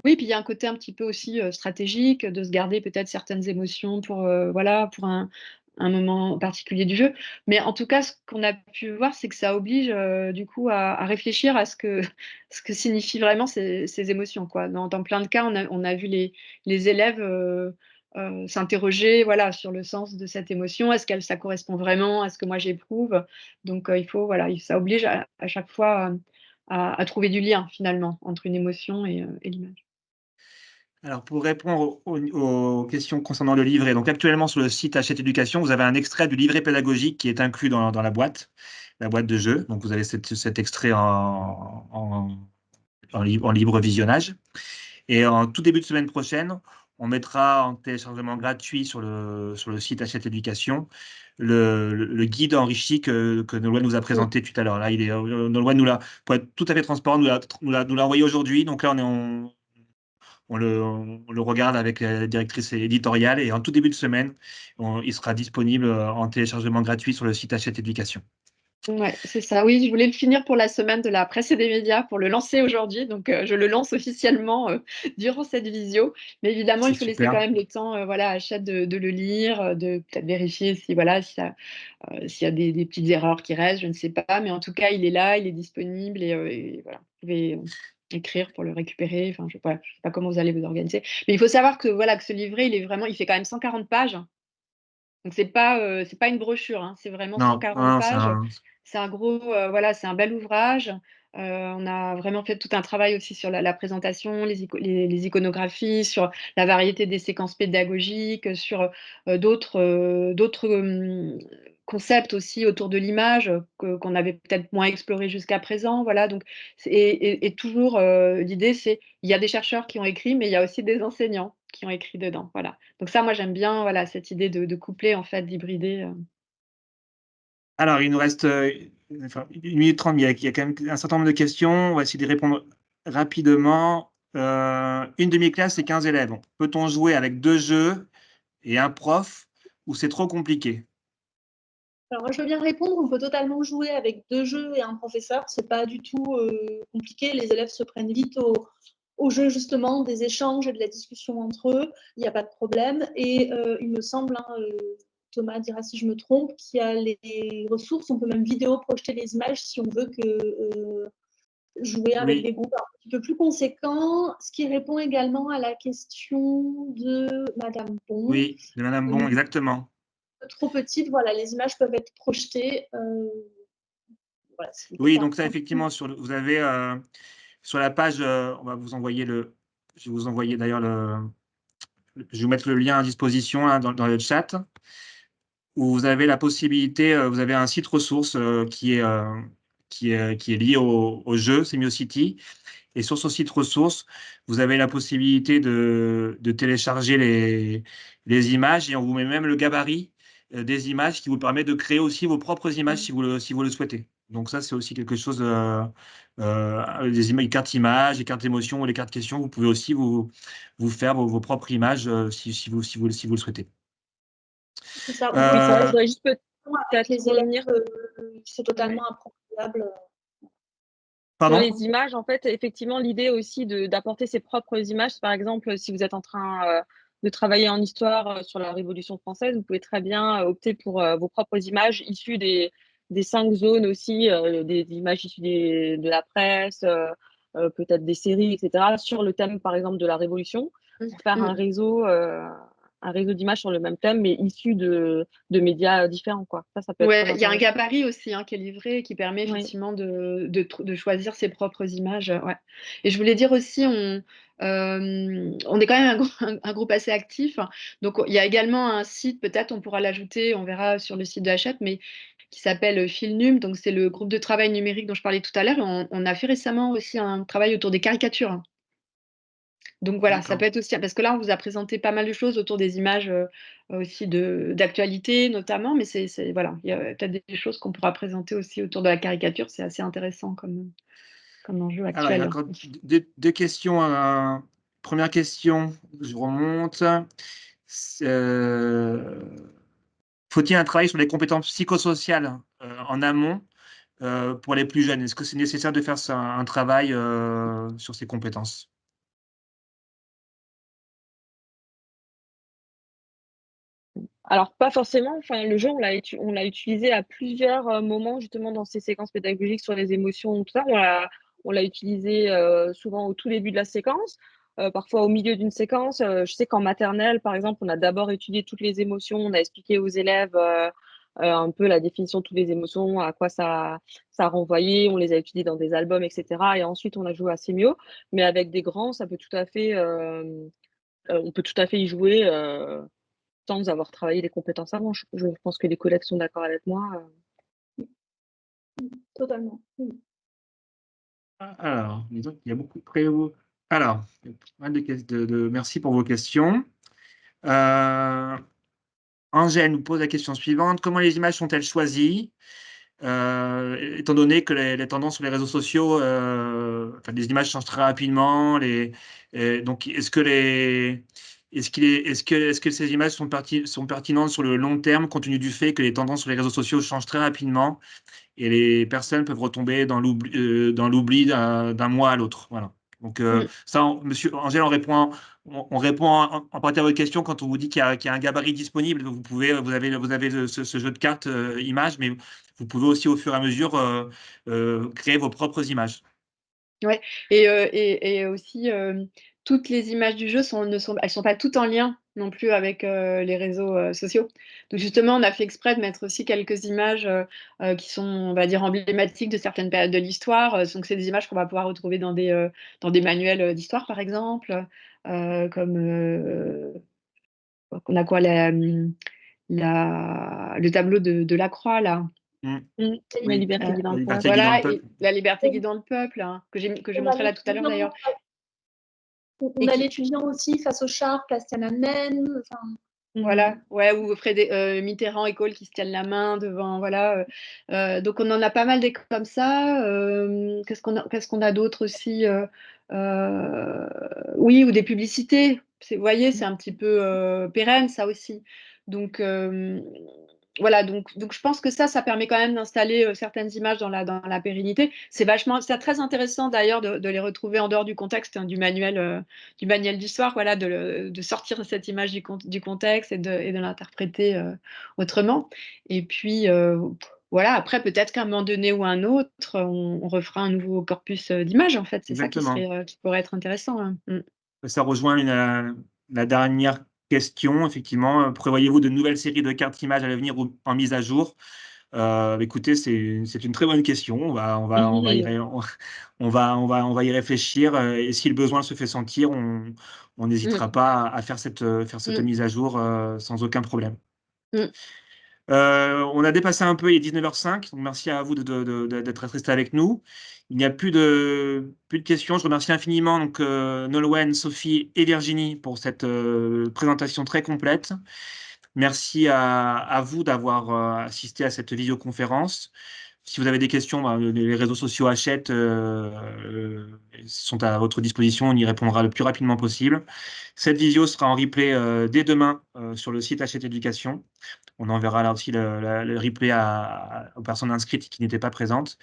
Oui, puis il y a un côté un petit peu aussi stratégique, de se garder peut-être certaines émotions pour, voilà, pour un moment particulier du jeu. Mais en tout cas, ce qu'on a pu voir, c'est que ça oblige du coup à réfléchir à ce que signifient vraiment ces émotions, quoi. Dans plein de cas, on a vu les élèves s'interroger, voilà, sur le sens de cette émotion. Est-ce que ça correspond vraiment à ce que moi j'éprouve? Donc il faut, voilà, ça oblige à chaque fois à trouver du lien finalement entre une émotion et l'image. Alors, pour répondre aux questions concernant le livret, donc actuellement sur le site Hachette Éducation, vous avez un extrait du livret pédagogique qui est inclus dans la boîte de jeu. Donc, vous avez cet extrait en libre visionnage. Et en tout début de semaine prochaine, on mettra en téléchargement gratuit sur le site Hachette Éducation le guide enrichi que Nolwenn nous a présenté tout à l'heure. Là, Nolwenn pour être tout à fait transparent, nous l'a envoyé aujourd'hui. Donc là, on le regarde avec la directrice éditoriale et en tout début de semaine, il sera disponible en téléchargement gratuit sur le site Hachette Éducation. Ouais, c'est ça. Oui, je voulais le finir pour la semaine de la presse et des médias pour le lancer aujourd'hui. Donc, je le lance officiellement durant cette visio. Mais évidemment, C'est il faut laisser quand super. même le temps voilà, à Hachette de le lire, de peut-être vérifier si, voilà, s'il y a des petites erreurs qui restent, je ne sais pas. Mais en tout cas, il est là, il est disponible et voilà, vous pouvez écrire pour le récupérer. Enfin, je ne sais pas comment vous allez vous organiser. Mais il faut savoir que, voilà, que ce livret, il fait quand même 140 pages. Donc c'est pas une brochure, hein, c'est vraiment Non, 140 non, pages. C'est un gros, voilà, c'est un bel ouvrage. On a vraiment fait tout un travail aussi sur la présentation, les iconographies, sur la variété des séquences pédagogiques, sur d'autres concepts aussi autour de l'image qu'on avait peut-être moins exploré jusqu'à présent. Voilà, donc, et toujours, l'idée, c'est il y a des chercheurs qui ont écrit, mais il y a aussi des enseignants qui ont écrit dedans. Voilà. Donc ça, moi, j'aime bien, voilà, cette idée de coupler, en fait, d'hybrider. Alors, il nous reste enfin, 1 minute 30, mais il y a quand même un certain nombre de questions. On va essayer d'y répondre rapidement. Une demi-classe, c'est 15 élèves. Peut-on jouer avec 2 jeux et un prof ou c'est trop compliqué? Alors, moi, je veux bien répondre. On peut totalement jouer avec 2 jeux et un professeur. C'est pas du tout compliqué. Les élèves se prennent vite au jeu, justement, des échanges et de la discussion entre eux. Il n'y a pas de problème. Et il me semble, hein, Thomas dira si je me trompe, qu'il y a les ressources. On peut même vidéo projeter les images si on veut jouer avec des Oui, groupes un petit peu plus conséquents. Ce qui répond également à la question de Madame Bon. oui, de Madame Bon, exactement. Trop petite, voilà, les images peuvent être projetées. Voilà, Oui, donc ça, effectivement, vous avez sur la page, on va vous envoyer je vais vous envoyer d'ailleurs je vais vous mettre le lien à disposition là, dans le chat, où vous avez la possibilité, vous avez un site ressource qui est lié au jeu SemioCity. Et sur ce site ressources, vous avez la possibilité de télécharger les images et on vous met même le gabarit des images qui vous permet de créer aussi vos propres images si vous le souhaitez. Donc ça, c'est aussi quelque chose, les cartes images, les cartes émotions ou les cartes questions, vous pouvez aussi vous faire vos propres images si vous le souhaitez. C'est ça, on peut Oui, c'est vrai, je Euh, voudrais juste avec peut-être les élèves, revenir. c'est Ouais. totalement appropriable. Sur Pardon? les images, en fait, effectivement, l'idée aussi d'apporter ses propres images. Par exemple, si vous êtes en train de travailler en histoire sur la Révolution française, vous pouvez très bien opter pour vos propres images issues des 5 zones aussi, des images issues de la presse, peut-être des séries, etc., sur le thème, par exemple, de la Révolution, pour faire un réseau d'images sur le même thème, mais issu de médias différents, quoi. Ça peut être très Ouais, il y a un intéressant. gabarit aussi hein, qui est livré et qui permet Oui. effectivement de choisir ses propres images. Ouais. Et je voulais dire aussi, on est quand même un groupe assez actif. Donc, il y a également un site, peut-être on pourra l'ajouter, on verra sur le site de Hachette, mais qui s'appelle Filnum. Donc, c'est le groupe de travail numérique dont je parlais tout à l'heure. Et on a fait récemment aussi un travail autour des caricatures. Donc voilà, ça D'accord. peut être aussi, parce que là, on vous a présenté pas mal de choses autour des images aussi d'actualité notamment, mais voilà, il y a peut-être des choses qu'on pourra présenter aussi autour de la caricature. C'est assez intéressant comme enjeu Alors, il y a actuel. encore deux questions. Première question, je remonte. Faut-il un travail sur les compétences psychosociales en amont pour les plus jeunes? Est-ce que c'est nécessaire de faire un travail sur ces compétences? Alors, pas forcément. Enfin, le jeu, on l'a utilisé à plusieurs moments, justement, dans ces séquences pédagogiques sur les émotions, tout ça. On l'a utilisé souvent au tout début de la séquence, parfois au milieu d'une séquence. Je sais qu'en maternelle, par exemple, on a d'abord étudié toutes les émotions. On a expliqué aux élèves un peu la définition de toutes les émotions, à quoi ça renvoyait. On les a étudiées dans des albums, etc. Et ensuite, on a joué à Sémio. Mais avec des grands, ça peut tout à fait, on peut tout à fait y jouer. Sans avoir travaillé les compétences avant. Je pense que les collègues sont d'accord avec moi. Totalement. Alors, disons qu'il y a beaucoup de Alors, il y a pas mal merci pour vos questions. Angèle nous pose la question suivante: comment les images sont-elles choisies? Étant donné que les tendances sur les réseaux sociaux, enfin, les images changent très rapidement, donc est-ce que ces images sont pertinentes sur le long terme, compte tenu du fait que les tendances sur les réseaux sociaux changent très rapidement et les personnes peuvent retomber dans l'oubli d'un mois à l'autre? Voilà. Donc, ça, monsieur Angèle, on répond en partie à votre question quand on vous dit qu'il y a un gabarit disponible. Vous avez ce jeu de cartes images, mais vous pouvez aussi, au fur et à mesure, créer vos propres images. Ouais, et aussi, toutes les images du jeu elles sont pas toutes en lien non plus avec les réseaux sociaux. Donc justement, on a fait exprès de mettre aussi quelques images qui sont, on va dire, emblématiques de certaines périodes de l'histoire. Donc c'est des images qu'on va pouvoir retrouver dans des manuels d'histoire, par exemple, comme on a quoi, le tableau de Lacroix là. La Oui, liberté guidant la le liberté peuple. guidant le Voilà, et peuple. la liberté guidant le peuple, hein, que j'ai montré là tout à l'heure d'ailleurs. On a l'étudiant aussi face au char, place Tiananmen. Enfin, Voilà, ouais, ou Mitterrand et Kohl qui se tiennent la main devant, voilà. Donc on en a pas mal des comme ça. Qu'est-ce qu'on a d'autre aussi? Oui, ou des publicités. Vous voyez, c'est un petit peu pérenne, ça aussi. Donc voilà, donc je pense que ça permet quand même d'installer certaines images dans la pérennité. C'est très intéressant d'ailleurs de les retrouver en dehors du contexte, hein, du manuel d'histoire, voilà, de sortir cette image du contexte et de l'interpréter autrement. Et puis voilà, après peut-être qu'à un moment donné ou un autre, on refera un nouveau corpus d'images en fait. C'est ça Exactement. qui pourrait être intéressant, hein. Ça rejoint la dernière question, effectivement. Prévoyez-vous de nouvelles séries de cartes images à l'avenir ou en mise à jour? Écoutez, c'est une très bonne question. On va y réfléchir, et si le besoin se fait sentir, on Mm, n'hésitera pas à faire cette mm, mise à jour sans aucun problème. mm. On a dépassé un peu, il est 19h05, donc merci à vous d'être restés avec nous. Il n'y a plus de questions. Je remercie infiniment donc Nolwenn, Sophie et Virginie pour cette présentation très complète. Merci à vous d'avoir assisté à cette visioconférence. Si vous avez des questions, les réseaux sociaux Hachette sont à votre disposition. On y répondra le plus rapidement possible. Cette visio sera en replay dès demain sur le site Hachette Éducation. On enverra là aussi le replay aux personnes inscrites qui n'étaient pas présentes.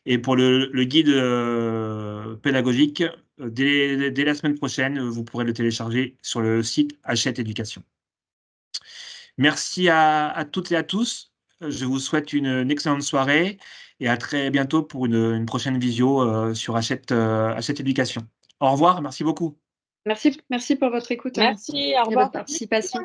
Et pour le guide pédagogique, dès la semaine prochaine, vous pourrez le télécharger sur le site Hachette Éducation. Merci à toutes et à tous. Je vous souhaite une excellente soirée et à très bientôt pour une prochaine visio sur Hachette Éducation. Au revoir, merci beaucoup. Merci pour votre écoute, hein, Merci, au et revoir. votre participation.